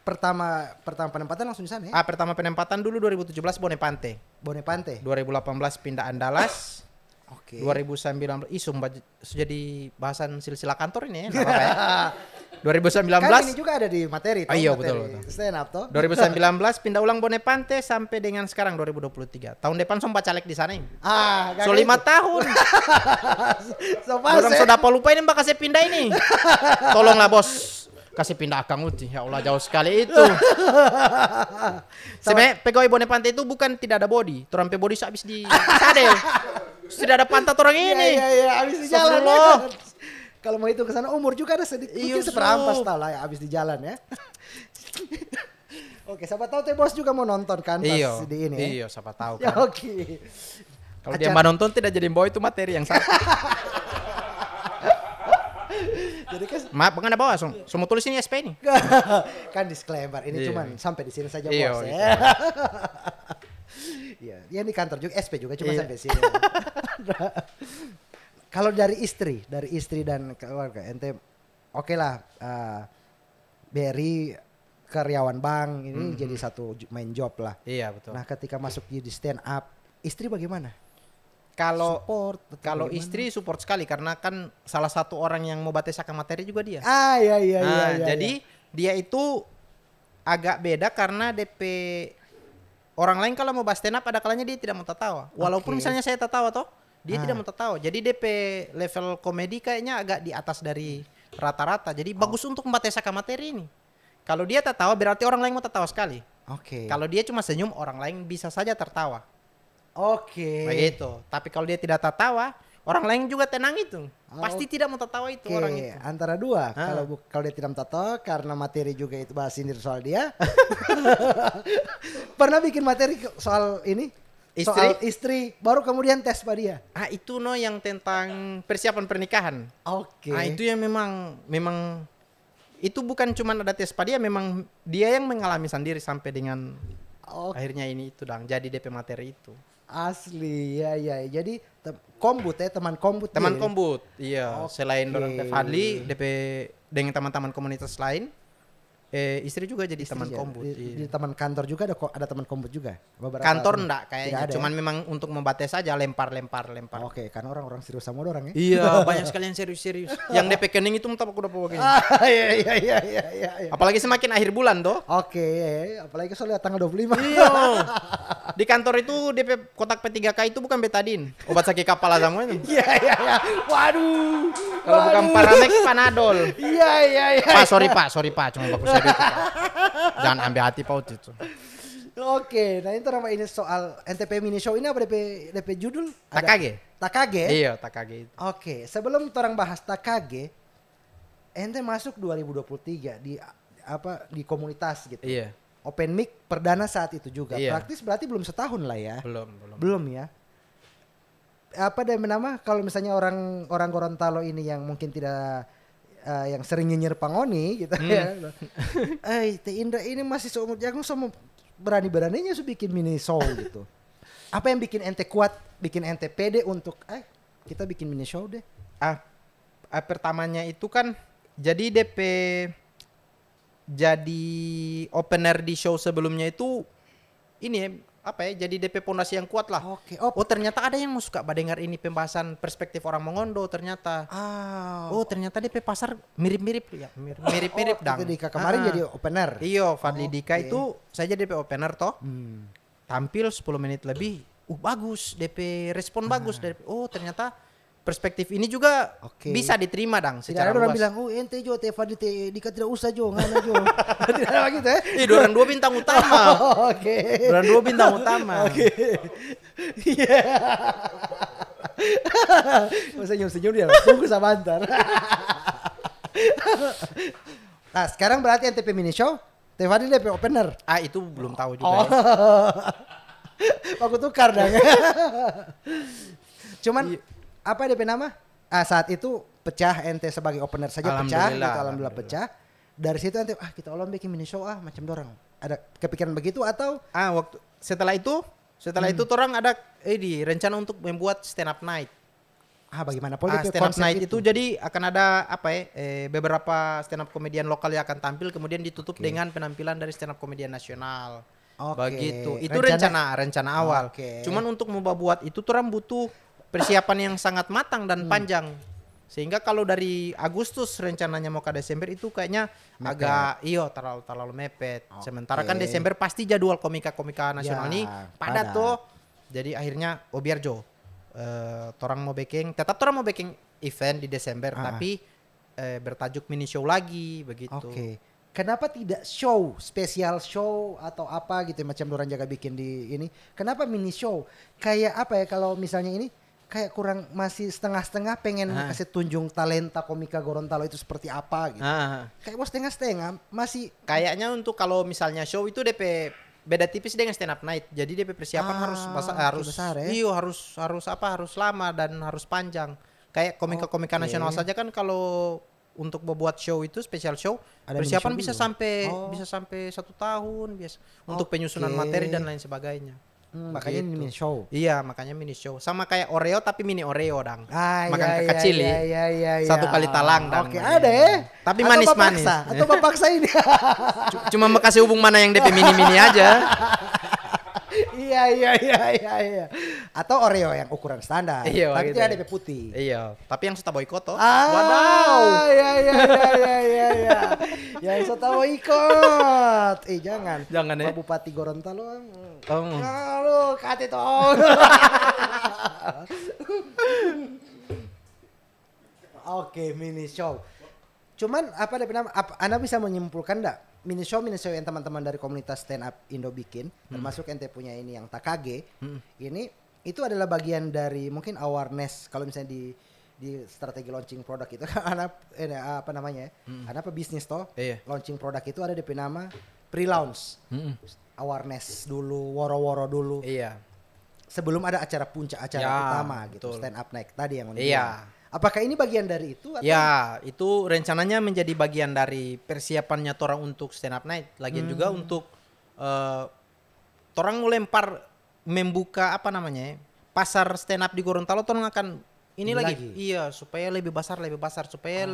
Pertama penempatan langsung di sana ya? Pertama penempatan dulu 2017 Bonepante. Bonepante. 2018 pindah Andalas. Oke. 2019 sumpah jadi bahasan silsilah kantor ini ya. Nggak apa-apa ya. 2019 Kan ini juga ada di materi. Iya, materi betul. Stand up toh. 2019 pindah ulang Bonepante sampai dengan sekarang 2023. Tahun depan sumpah caleg di sana ini. So 5 tahun. So Orang sudah lupa ini mbak kasih pindah ini. Tolonglah bos. Kasih pindah Akang Uti. Ya Allah jauh sekali itu. Sebenarnya pegawai Bonepante itu bukan tidak ada body. Terampe body habis di sadel. Tidak ada pantat orang ini. Iya, habis di jalan. Astagfirullah. Ya. Kalau mau itu ke sana umur juga ada sedikit Iya, mungkin seperampas Sob. tau lah ya habis di jalan ya. Oke, siapa tahu teh bos juga mau nonton kan pas Iya. di ini ya. Iya, siapa tahu Ya, kan. oke. Kalau dia mau nonton tidak jadi bawa itu materi yang satu. Jadi kan Maaf, bukan ada bawa semua tulis ini SP ini. kan disclaimer ini Iya. cuman sampai di sini saja Iya, bos gitu. ya. Iya, dia di kantor juga SP juga cuma Iya. sampai sini. Kalau dari istri dan keluarga ente oke lah BRI karyawan bank ini jadi satu main job lah. Iya, betul. Nah, ketika masuk di stand up, istri bagaimana? Kalau Support atau kalau bagaimana? istri support sekali karena kan salah satu orang yang mau batesakan materi juga dia. Iya. Jadi dia itu agak beda karena DP orang lain kalau mau bahas stand up ada kalanya dia tidak mau tertawa. Walaupun Oke. misalnya saya tertawa toh, dia tidak mau tertawa. Jadi DP level komedi kayaknya agak di atas dari rata-rata. Jadi bagus untuk membatesakan materi ini. Kalau dia tertawa berarti orang lain mau tertawa sekali. Oke. Kalau dia cuma senyum orang lain bisa saja tertawa. Oke. Begitu. Tapi kalau dia tidak tertawa, orang lain juga tenang itu. Pasti tidak mau tertawa itu Oke, orang itu. antara dua. Ah. Kalau dia tidak tato karena materi juga itu bahas sindir soal dia. Pernah bikin materi soal ini? Istri? Soal istri baru kemudian tes pada dia. Itu yang tentang persiapan pernikahan. Oke. Itu yang memang itu bukan cuma ada tes pada dia, memang dia yang mengalami sendiri sampai dengan Oke. akhirnya ini itu jadi DP materi itu. Asli ya. Jadi kombut ya teman kombut. Teman dia. kombut. Iya, Oke. selain dorang Teh Fadli, DP dengan teman-teman komunitas lain. Istri juga jadi Istri teman ya? kombut. Di teman kantor juga ada teman kombut juga. Beberapa Kantor teman. enggak Tidak kayaknya, ada ya? cuman memang untuk membates saja lempar. Oke, karena orang-orang serius sama orang ya. Iya, banyak sekali yang serius-serius. Yang DP kening itu entah aku dapat begini. Iya. Apalagi semakin akhir bulan toh. Oke, apalagi soalnya tanggal 25. Iya. Di kantor itu DP kotak P3K itu bukan betadin, obat sakit kepala semua itu. Iya. Waduh. Kalau bukan Paramex, Panadol. Iya. Sorry pak, cuma bagus saya itu. Jangan ambil hati paut itu. Oke, nah itu nama ini soal NTP Mini Show ini apa DP judul? Takage. Takage? Iya, Takage itu. Oke, sebelum orang bahas Takage, ente masuk 2023 di komunitas gitu. Iya. Open mic perdana saat itu juga. Iya. Praktis berarti belum setahun lah ya. Belum. Ya. Apa nama kalau misalnya orang Gorontalo ini yang mungkin tidak yang sering nyinyir pangoni gitu ya. Teh Indra ini masih seumur jagung sama berani-beraninya bikin mini show gitu. Apa yang bikin ente kuat, bikin ente pede untuk kita bikin mini show deh. Pertamanya itu kan jadi DP jadi opener di show sebelumnya itu ini jadi DP pondasi yang kuat lah. Oke. Oh ternyata ada yang mau suka mendengar ini pembahasan perspektif orang Mongondo ternyata. Oh ternyata DP pasar mirip-mirip ya. Mirip-mirip dang. Itu Dika kemarin jadi opener. Iya, Fadli Dika itu saya jadi DP opener toh. Tampil 10 menit lebih. Bagus, DP respon bagus dari ternyata perspektif ini juga bisa diterima dang secara luas. Tidak ada orang bilang, ente Jo, Fadli Dika tidak usah Jo, ngana Jo. Tidak ada gitu ya? Dorang 2 bintang utama. Oke. Dorang 2 bintang utama. Oke. Iya. Senyum-senyum dia, tunggu sama antar. Nah sekarang berarti NTP Mini Show, Fadli DP opener. Itu belum tahu juga. Aku tukar dong. Cuman apa DP nama? Saat itu pecah ente sebagai opener saja pecah gitu, alhamdulillah pecah. Dari situ ente kita ulang bikin mini show macam dorang. Ada kepikiran begitu atau waktu setelah itu orang ada rencana untuk membuat stand up night. Bagaimana stand up night itu jadi akan ada beberapa stand up komedian lokal yang akan tampil kemudian ditutup dengan penampilan dari stand up komedian nasional. Begitu. Itu rencana awal. Cuman untuk membuat itu orang butuh persiapan yang sangat matang dan panjang. Sehingga kalau dari Agustus rencananya mau ke Desember itu kayaknya agak terlalu mepet. Sementara kan Desember pasti jadwal komika-komika nasional ini padat tuh. Jadi akhirnya biar Jo. Orang mau backing event di Desember tapi bertajuk mini show lagi begitu. Kenapa tidak spesial show atau apa gitu macam orang jaga bikin di ini? Kenapa mini show? Kayak apa ya kalau misalnya ini kayak kurang masih setengah-setengah pengen kasih tunjung talenta komika Gorontalo itu seperti apa gitu. Kayak setengah-setengah masih kayaknya untuk kalau misalnya show itu DP beda tipis dengan stand up night. Jadi DP persiapan harus besar, ya? Harus lama dan harus panjang. Kayak komika-komika nasional saja kan kalau untuk membuat show itu spesial show ada persiapan bisa sampai 1 tahun biasa untuk penyusunan materi dan lain sebagainya. Makanya gitu. mini show. Iya, makanya mini show. Sama kayak Oreo tapi mini Oreo dang. Makan kecil ya. 1 kali talang dang. Ada ya. Tapi manis-manis. Atau paksa ini. Cuma mau kasih hubung mana yang DP mini-mini aja. Iya. Atau Oreo yang ukuran standar. Tapi gitu. tidak DP putih. Iya, tapi yang sudah boykot toh. Wadaw. Iya. Yang sudah boykot. Jangan ya. Pak Bupati Gorontalo. Halo, kate toh. Oke, mini show. Cuman apa nama? Anda bisa menyimpulkan enggak? Mini show yang teman-teman dari komunitas stand up Indo bikin, termasuk ente punya ini yang Takage, ini itu adalah bagian dari mungkin awareness kalau misalnya di strategi launching produk itu kan apa namanya? Ada bisnis toh? Launching produk itu ada DP nama pre-launch. Awareness dulu, woro-woro dulu. Sebelum ada acara puncak utama gitu, betul. Stand up night tadi yang Apakah ini bagian dari itu? Atau? Ya, itu rencananya menjadi bagian dari persiapannya torang untuk stand up night. Lagian juga untuk torang membuka pasar stand up di Gorontalo. Torang akan ini lagi. Iya, supaya lebih besar supaya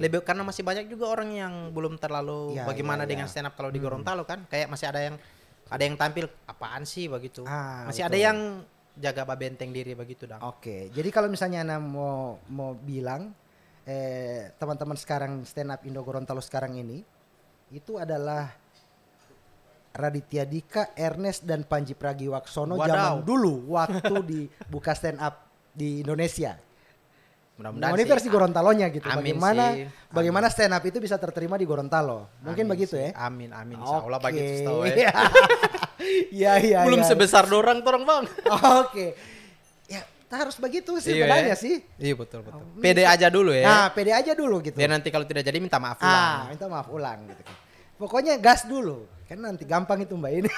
lebih, karena masih banyak juga orang yang belum terlalu bagaimana dengan stand up kalau di Gorontalo kan. Kayak masih ada yang tampil apaan sih begitu. Masih betul. ada yang jaga benteng diri begitu dong. Oke. Jadi kalau misalnya Ana mau bilang teman-teman sekarang stand up Indo Gorontalo sekarang ini itu adalah Raditya Dika, Ernest dan Panji Pragiwaksono zaman dulu waktu dibuka stand up di Indonesia. Mudah-mudahan ini versi Gorontalonya gitu. Amin Bagaimana stand up itu bisa terterima di Gorontalo. Mungkin begitu ya. Amin. Insya Allah begitu setahu ya. Iya. Belum sebesar dorang Bang. Oke. Ya, harus begitu sih sebenarnya sih. Iya betul. Pede aja dulu ya. Nah, pede aja dulu gitu. Biar nanti kalau tidak jadi minta maaf ulang. Minta maaf ulang gitu kan. Pokoknya gas dulu. Kan nanti gampang itu Mbak ini.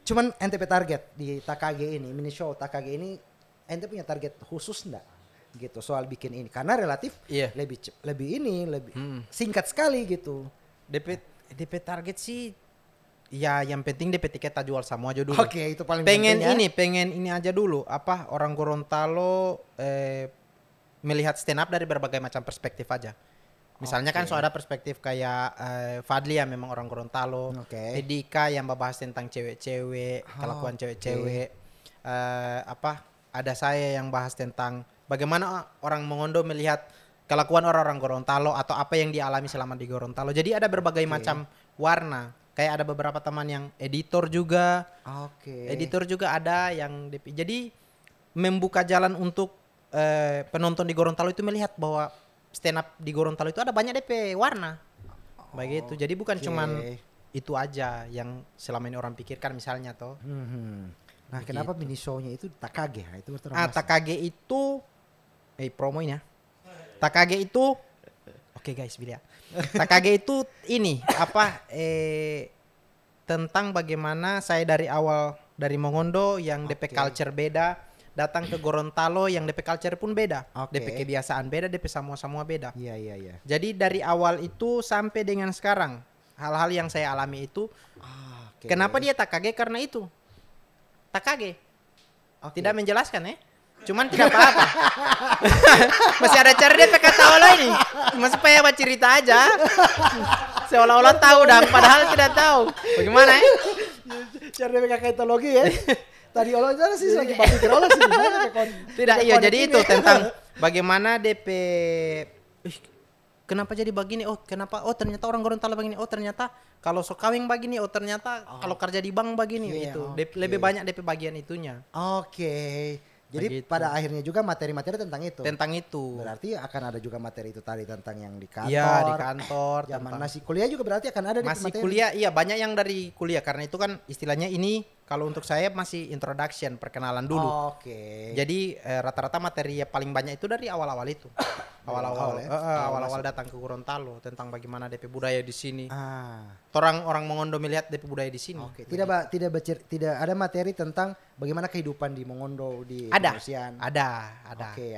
Cuman NTP target di TKG ini, mini show TKG ini, ente punya target khusus enggak? Gitu soal bikin ini. Karena relatif lebih singkat sekali gitu. DP target sih ya yang penting DP tiket tak jual semua aja dulu. Oke, itu paling penting ya. Pengen ini aja dulu. Orang Gorontalo melihat stand up dari berbagai macam perspektif aja. Misalnya kan ada perspektif kayak Fadli yang memang orang Gorontalo, Dika yang membahas tentang cewek-cewek, kelakuan cewek-cewek. Ada saya yang bahas tentang bagaimana orang Mongondo melihat kelakuan orang-orang Gorontalo atau apa yang dialami selama di Gorontalo. Jadi ada berbagai macam warna. Kayak ada beberapa teman yang editor juga. Editor juga ada yang jadi membuka jalan untuk penonton di Gorontalo itu melihat bahwa stand up di Gorontalo itu ada banyak DP warna. Begitu. Jadi bukan cuman itu aja yang selama ini orang pikirkan misalnya toh. Nah, kenapa mini show-nya itu TKG? Itu TKG itu promoin ya. TKG itu oke guys, bila. TKG itu ini tentang bagaimana saya dari awal dari Mongondo yang DP culture beda, datang ke Gorontalo yang DP culture pun beda. DP kebiasaan beda, DP semua beda. Iya. Jadi dari awal itu sampai dengan sekarang hal-hal yang saya alami itu kenapa dia TKG karena itu. TKG. Tidak menjelaskan ya. Cuman tidak apa-apa. Masih ada cara DP kata olah ini. Cuma supaya cerita aja. Seolah-olah tahu dan padahal tidak tahu. Bagaimana ya? Cara DP kaketologi ya. Tadi olah sih lagi pikir olah sih. Tidak, iya jadi itu tentang bagaimana DP kenapa jadi begini? Kenapa? Ternyata orang Gorontalo begini. Ternyata kalau so kawin begini. Ternyata kalau kerja di bank begini itu. Lebih banyak DP bagian itunya. Jadi pada akhirnya juga materi-materi tentang itu. Tentang itu. Berarti akan ada juga materi itu tadi tentang yang di kantor. Iya, di kantor. Zaman masih kuliah juga berarti akan ada di masih materi. Kuliah, iya banyak yang dari kuliah karena itu kan istilahnya ini kalau untuk saya masih introduction, perkenalan dulu. Jadi rata-rata materi yang paling banyak itu dari awal-awal itu. Awal-awal datang ke Gorontalo tentang bagaimana DP budaya di sini. Orang Mongondo melihat DP budaya di sini. Tidak ada materi tentang bagaimana kehidupan di Mongondo di Indonesian. Ada.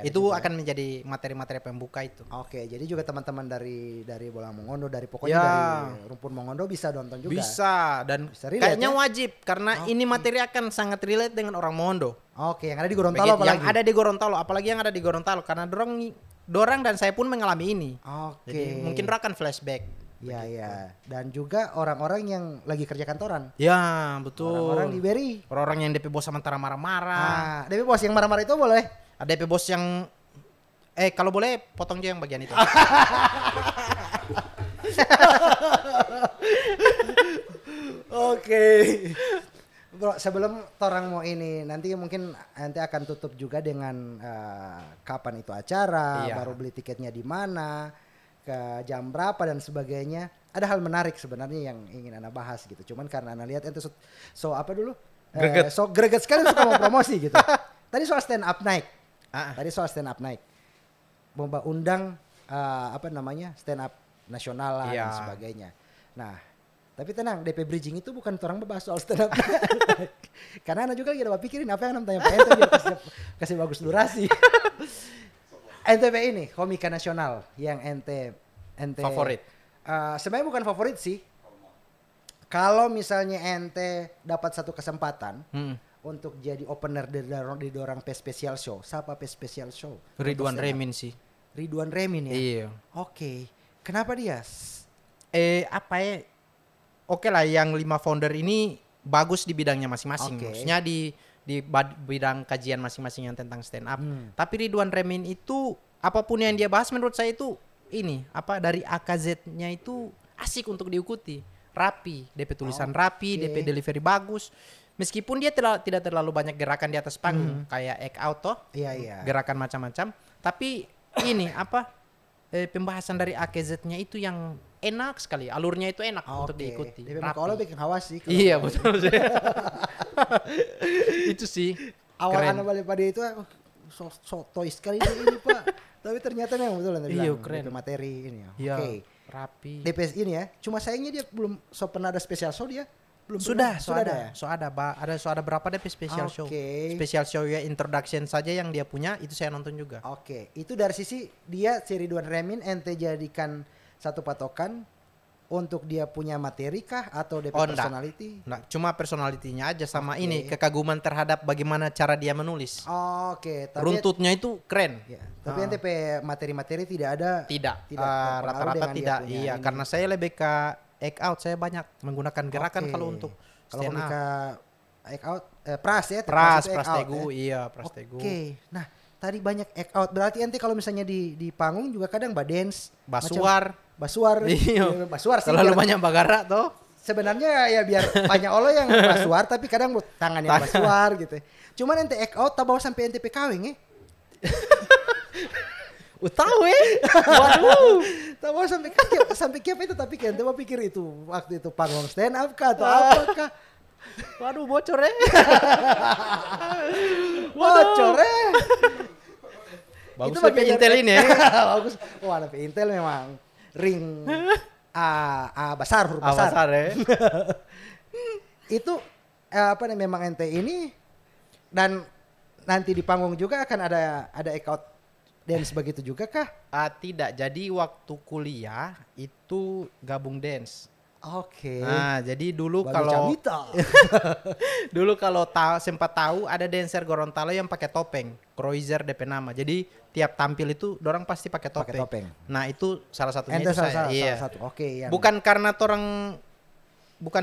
Itu juga akan menjadi materi-materi pembuka itu. Jadi juga teman-teman dari Bola Mongondo dari dari rumpun Mongondo bisa nonton juga. Bisa dan kayaknya wajib karena ini materi akan sangat relate dengan orang Mongondo. Yang ada di Gorontalo apalagi. Yang ada di Gorontalo, apalagi yang ada di Gorontalo karena dorang dan saya pun mengalami ini. Jadi mungkin dorang akan flashback. Iya. Dan juga orang-orang yang lagi kerja kantoran. Ya, betul. Orang-orang di Beri. Orang-orang yang DP bos sementara marah-marah. DP bos yang marah-marah itu boleh? Ada DP bos yang kalau boleh potong juga yang bagian itu. Bro, sebelum torang mau ini nanti mungkin nanti akan tutup juga dengan kapan itu acara, baru beli tiketnya di mana, ke jam berapa dan sebagainya. Ada hal menarik sebenarnya yang ingin Ana bahas gitu. Cuman karena Ana lihat itu greget sekali suka mau promosi gitu. Tadi soal stand up night. Bomba undang stand up nasional lah dan sebagainya. Nah, tapi tenang, DP Bridging itu bukan orang membahas soal stand up. Karena Ana juga lagi ada pikirin apa yang namanya Pak Ente biar kasih bagus durasi. NTP ini komika nasional yang ente favorit. Sebenarnya bukan favorit sih. Kalau misalnya ente dapat satu kesempatan untuk jadi opener di dorang P Special Show? Siapa P Special Show? Ridwan Untuk stand up. Remin sih. Ridwan Remin ya. Iya. Oke. Kenapa dia? Apa ya? Oke lah, yang 5 founder ini bagus di bidangnya masing-masing. Oke. Maksudnya di bidang kajian masing-masing yang tentang stand up. Tapi Ridwan Remin itu apapun yang dia bahas menurut saya itu ini dari AKZ-nya itu asik untuk diikuti. Rapi, DP tulisan rapi, DP delivery bagus. Meskipun dia tidak terlalu banyak gerakan di atas panggung kayak act out toh. Iya. Gerakan macam-macam, tapi ini pembahasan dari AKZ-nya itu yang enak sekali, alurnya itu enak untuk diikuti. Dia memang kalau bikin hawas sih. Iya betul sih. Itu sih. Awal Keren. anak balik pada itu so toy sekali ini Pak. Tapi ternyata memang betul yang Iya, bilang, keren. DP materi ini ya. Iya, Oke. rapi. DPS ini ya. Cuma sayangnya dia belum pernah ada special show dia. Belum Sudah pernah. ada berapa DP special show. Oke. Special show ya introduction saja yang dia punya itu saya nonton juga. Oke, itu dari sisi dia si Ridwan Remin ente jadikan satu patokan untuk dia punya materi kah atau DP Oh, enggak. personality? Nah, cuma personalitinya aja sama Oke. ini kekaguman terhadap bagaimana cara dia menulis. Oke, tapi Runtutnya itu keren. ya, tapi ente pe materi-materi tidak ada. Tidak, terpengaruh rata-rata dengan dia tidak. punya Iya, ini. karena saya lebih ke act out. Saya banyak menggunakan gerakan Oke. kalau untuk Kalau stand up. komika act out pras ya, Pras, itu act out Prastegu, ya. iya Prastegu. Oke. Nah, tadi banyak act out. Berarti ente kalau misalnya di panggung juga kadang dance, Basuar. basuar. Iya. Basuar sih. Terlalu biar- banyak bagara toh. Sebenarnya ya biar banyak Allah yang basuar tapi kadang tangan yang basuar gitu. Cuman ente act out tak bawa sampai ente PKW Tahu Waduh. tak bawa sampai kiap itu tapi ente mau pikir itu waktu itu panggung stand up kah atau apakah? Waduh bocor ya. Bocor Bagus Itu tapi bagian Intel ini ya. Bagus. Wah, tapi Intel memang ring besar huruf besar. Besar ya. Itu apa nih memang ente ini dan nanti di panggung juga akan ada act out dance begitu juga kah? Tidak. Jadi waktu kuliah itu gabung dance. Oke. Nah, jadi dulu Baru kalau Camita. dulu kalau sempat tahu ada dancer Gorontalo yang pakai topeng, Cruiser DP nama. Jadi tiap tampil itu dorang pasti pakai topeng. Pakai topeng. Nah, itu salah satunya Ente itu saya. Iya. salah satu. Oke, yang Bukan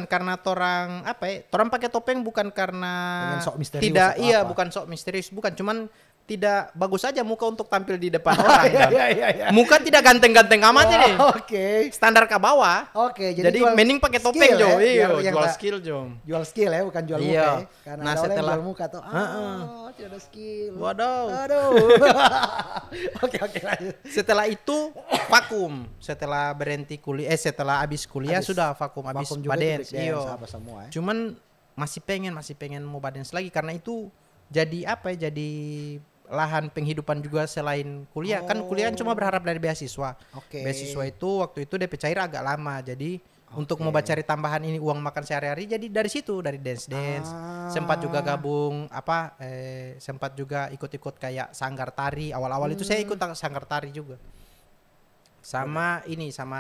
karena torang apa ya? Torang pakai topeng bukan karena pengen sok misterius tidak atau iya, apa? bukan sok misterius, bukan cuman tidak bagus aja muka untuk tampil di depan orang. Dan Iya. muka tidak ganteng-ganteng amat ini. Oke. Standar ke bawah. Oke, Jadi jual mending pakai skill topeng Jo. ya, Iya, biar yang jual tak- skill Jo. Jual skill ya, bukan jual Iya. muka ya. Karena Nah, ada orang yang setelah- jual muka tuh. Tidak ada skill. Waduh. Aduh. Oke, lanjut. Setelah itu vakum. Setelah berhenti kuliah, setelah habis kuliah Habis. sudah vakum habis Vakum juga badens. tuh break dance, Iya. apa semua ya. Cuman masih pengen mau badens lagi karena itu jadi apa ya? Jadi lahan penghidupan juga selain kuliah. Kan kuliah kan cuma berharap dari beasiswa. Oke. Beasiswa itu waktu itu DP cair agak lama. Jadi untuk mau cari tambahan ini uang makan sehari-hari jadi dari situ, dari dance. Sempat juga gabung sempat juga ikut-ikut kayak sanggar tari. Awal-awal itu saya ikut sanggar tari juga. Sama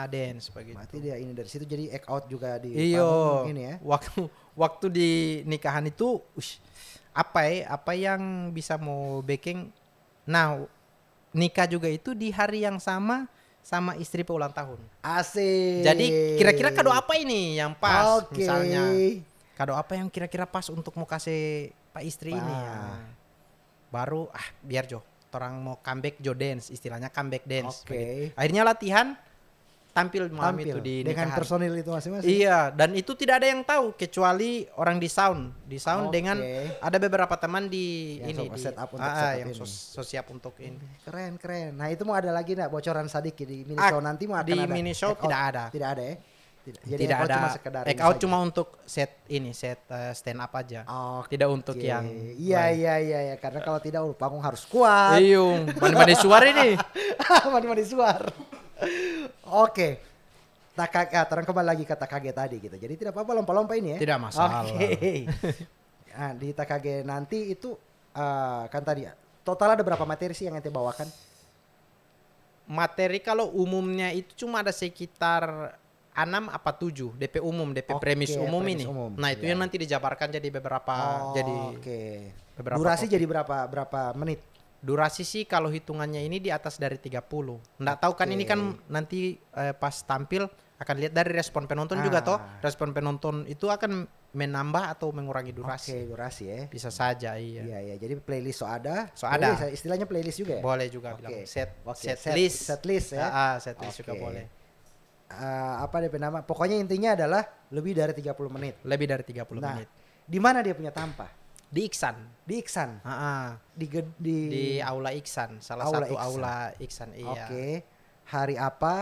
dance begitu. Berarti dia ini dari situ jadi act out juga di Iyo, panggung ini ya. waktu di nikahan itu, apa yang bisa mau backing? Nah, nikah juga itu di hari yang sama istri ulang tahun. Asik. Jadi kira-kira kado apa ini yang pas? Oke. Misalnya kado apa yang kira-kira pas untuk mau kasih Pak istri ini? Wah. Baru biar Jo, orang mau comeback Jo dance, istilahnya comeback dance. Oke. begitu. Akhirnya latihan, tampil malam itu di dengan nikahan. personil itu masing-masing. Iya, dan itu tidak ada yang tahu kecuali orang di sound Oke. dengan ada beberapa teman di Yang ini set up untuk setup yang ini. siap untuk ini. Keren. Nah, itu mau ada lagi enggak bocoran sedikit di mini show nanti mau akan di ada. mini show act out? tidak ada. Tidak ada ya. Jadi Tidak act out ada. cuma sekedar Act ini out saja. cuma untuk set stand up aja. Oke. Tidak untuk yang Iya, karena kalau tidak panggung harus kuat. Iyung, mandi suara ini. Mandi suar. Oke. Terang kembali lagi ke Takage tadi gitu. Jadi tidak apa-apa lompa-lompa ini ya. Tidak masalah. Oke. Nah, di Takage nanti itu kan tadi total ada berapa materi sih yang ente bawakan? Materi kalau umumnya itu cuma ada sekitar 6 apa 7 DP umum, DP Oke, premis umum premis ini. umum. Nah, itu Iya. yang nanti dijabarkan jadi beberapa jadi Oke. beberapa Durasi topik. jadi berapa menit? Durasi sih kalau hitungannya ini di atas dari 30. Nggak tahu kan ini kan nanti pas tampil akan lihat dari respon penonton juga toh. Respon penonton itu akan menambah atau mengurangi durasi. Oke, durasi ya. Bisa saja iya. Iya, iya. Jadi playlist ada. So ada. Istilahnya playlist juga ya? Boleh juga Oke. bilang Oke, set list. Set list ya. Set list juga Oke. boleh. Apa DP nama? Pokoknya intinya adalah lebih dari 30 menit. Lebih dari 30 Nah, menit. di mana dia punya tampah? Di Iksan. Di Iksan. Di Aula Iksan, salah Aula satu Iksan. aula Iksan iya. Oke. Hari apa?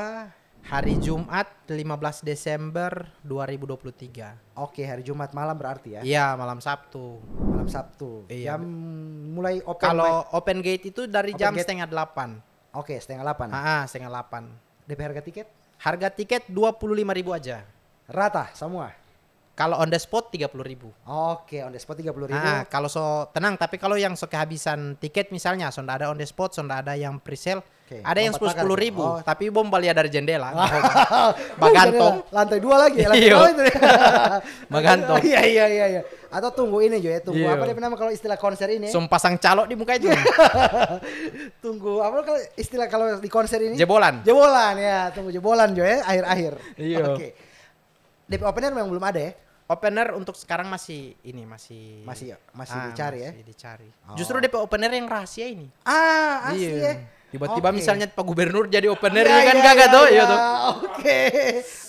Hari Jumat 15 Desember 2023. Oke, hari Jumat malam berarti ya. Iya, malam Sabtu. Malam Sabtu. Iya. Jam mulai open mic. Kalau open gate itu dari Open jam gate. setengah 8. Oke, setengah 8. Setengah 8. DP harga tiket Harga tiket 25.000 aja. rata semua. Kalau on the spot 30.000. Oke, on the spot 30.000. Kalau so tenang, tapi kalau yang so kehabisan tiket misalnya, so ndak ada on the spot, so ndak ada yang pre-sale, Oke, ada yang lompat pagar. 10.000, Oh. tapi bom balia dari jendela. Bagantong. Lantai 2 lagi ya. Iya. Oh, itu ya. Bagantong. Iya. Atau tunggu ini Jo ya, tunggu Iya. apa dia nama kalau istilah konser ini? So pasang calok di muka itu. Tunggu apa kalau istilah kalau di konser ini? Jebolan. Jebolan ya, tunggu jebolan Jo ya, akhir-akhir. Iya. Oke. DP opener memang belum ada ya? Opener untuk sekarang masih Masih dicari ya? masih dicari. Oh. Justru DP opener yang rahasia ini. Asli ya. Tiba-tiba Oke. misalnya Pak Gubernur jadi opener Iya, kan iya, kagak iya, tuh, iya. iya tuh. Oke.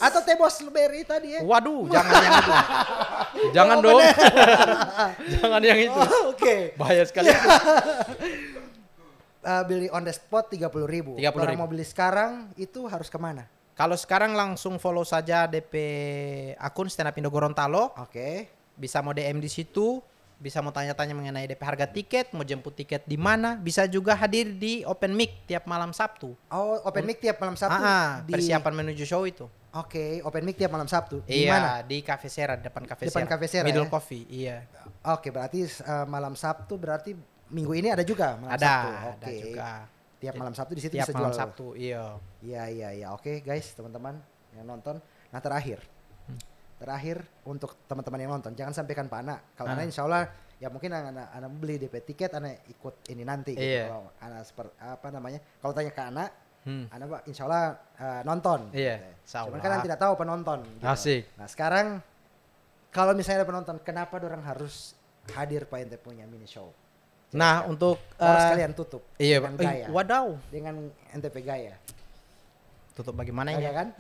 Atau Tebos Berry tadi ya? Waduh, jangan yang itu. Jangan dong. Jangan yang itu. Oh, oke. Bahaya sekali. Beli on the spot 30.000. 30.000. Orang mau beli sekarang itu harus kemana? Kalau sekarang langsung follow saja DP akun Stand Up Indo Gorontalo. Oke. Bisa mau DM di situ, bisa mau tanya-tanya mengenai DP harga tiket, mau jemput tiket di mana, bisa juga hadir di open mic tiap malam Sabtu. Oh, open mic tiap malam Sabtu. Persiapan menuju show itu. Oke, open mic tiap malam Sabtu. Di Iya, mana? di Cafe Sera, depan Cafe Depan Sera. Cafe Sera, Middle ya? Coffee, iya. Oke, berarti malam Sabtu berarti minggu ini ada juga malam Ada, Sabtu. ada Oke. juga. Tiap malam Sabtu di situ Tiap bisa malam jual. Sabtu, iya. Iya. Oke, guys, teman-teman yang nonton. Nah, terakhir untuk teman-teman yang nonton, jangan sampaikan Pak Ana. Kalau Ana insya Allah ya mungkin anak beli DP tiket, Ana ikut ini nanti. Gitu. Iya. Kalau Ana apa namanya? Kalau tanya ke Ana, Ana Pak insya Allah nonton. Iya, Gitu. insya Cuman Allah. kan Ana tidak tahu penonton. Gitu. Asik. Nah sekarang kalau misalnya ada penonton, kenapa orang harus hadir Pak Ente punya mini show? Nah, untuk Harus kalian tutup iya, dengan gaya, wadaw. dengan NTP gaya, Tutup bagaimana ya ya? kan?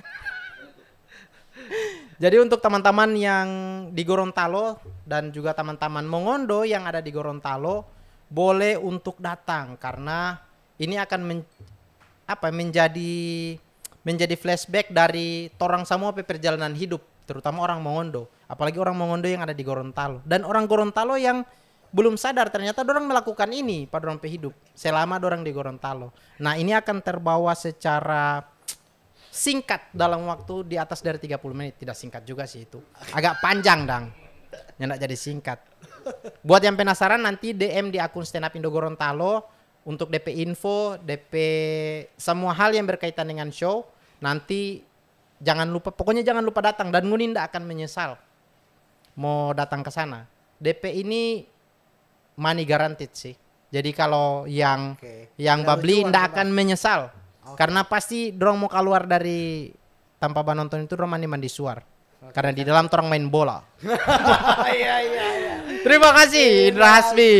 Jadi untuk teman-teman yang di Gorontalo dan juga teman-teman Mongondo yang ada di Gorontalo boleh untuk datang karena ini akan menjadi flashback dari torang semua perjalanan hidup, terutama orang Mongondo, apalagi orang Mongondo yang ada di Gorontalo dan orang Gorontalo yang belum sadar ternyata dorang melakukan ini pada dorang hidup selama dorang di Gorontalo. Nah, ini akan terbawa secara singkat dalam waktu di atas dari 30 menit. Tidak singkat juga sih itu. Agak panjang dang. Nggak jadi singkat. Buat yang penasaran nanti DM di akun Stand Up Indo Gorontalo untuk DP info, DP semua hal yang berkaitan dengan show. Nanti pokoknya jangan lupa datang dan Ngunin nggak akan menyesal mau datang ke sana. DP ini money guaranteed sih. Jadi kalau yang Tinggal babli tujuan, ndak Bang. akan menyesal. Karena pasti dorong mau keluar dari tanpa nonton itu dorong mandi suar. Karena di dalam orang main bola. Iya. Terima kasih Indra Hasbi.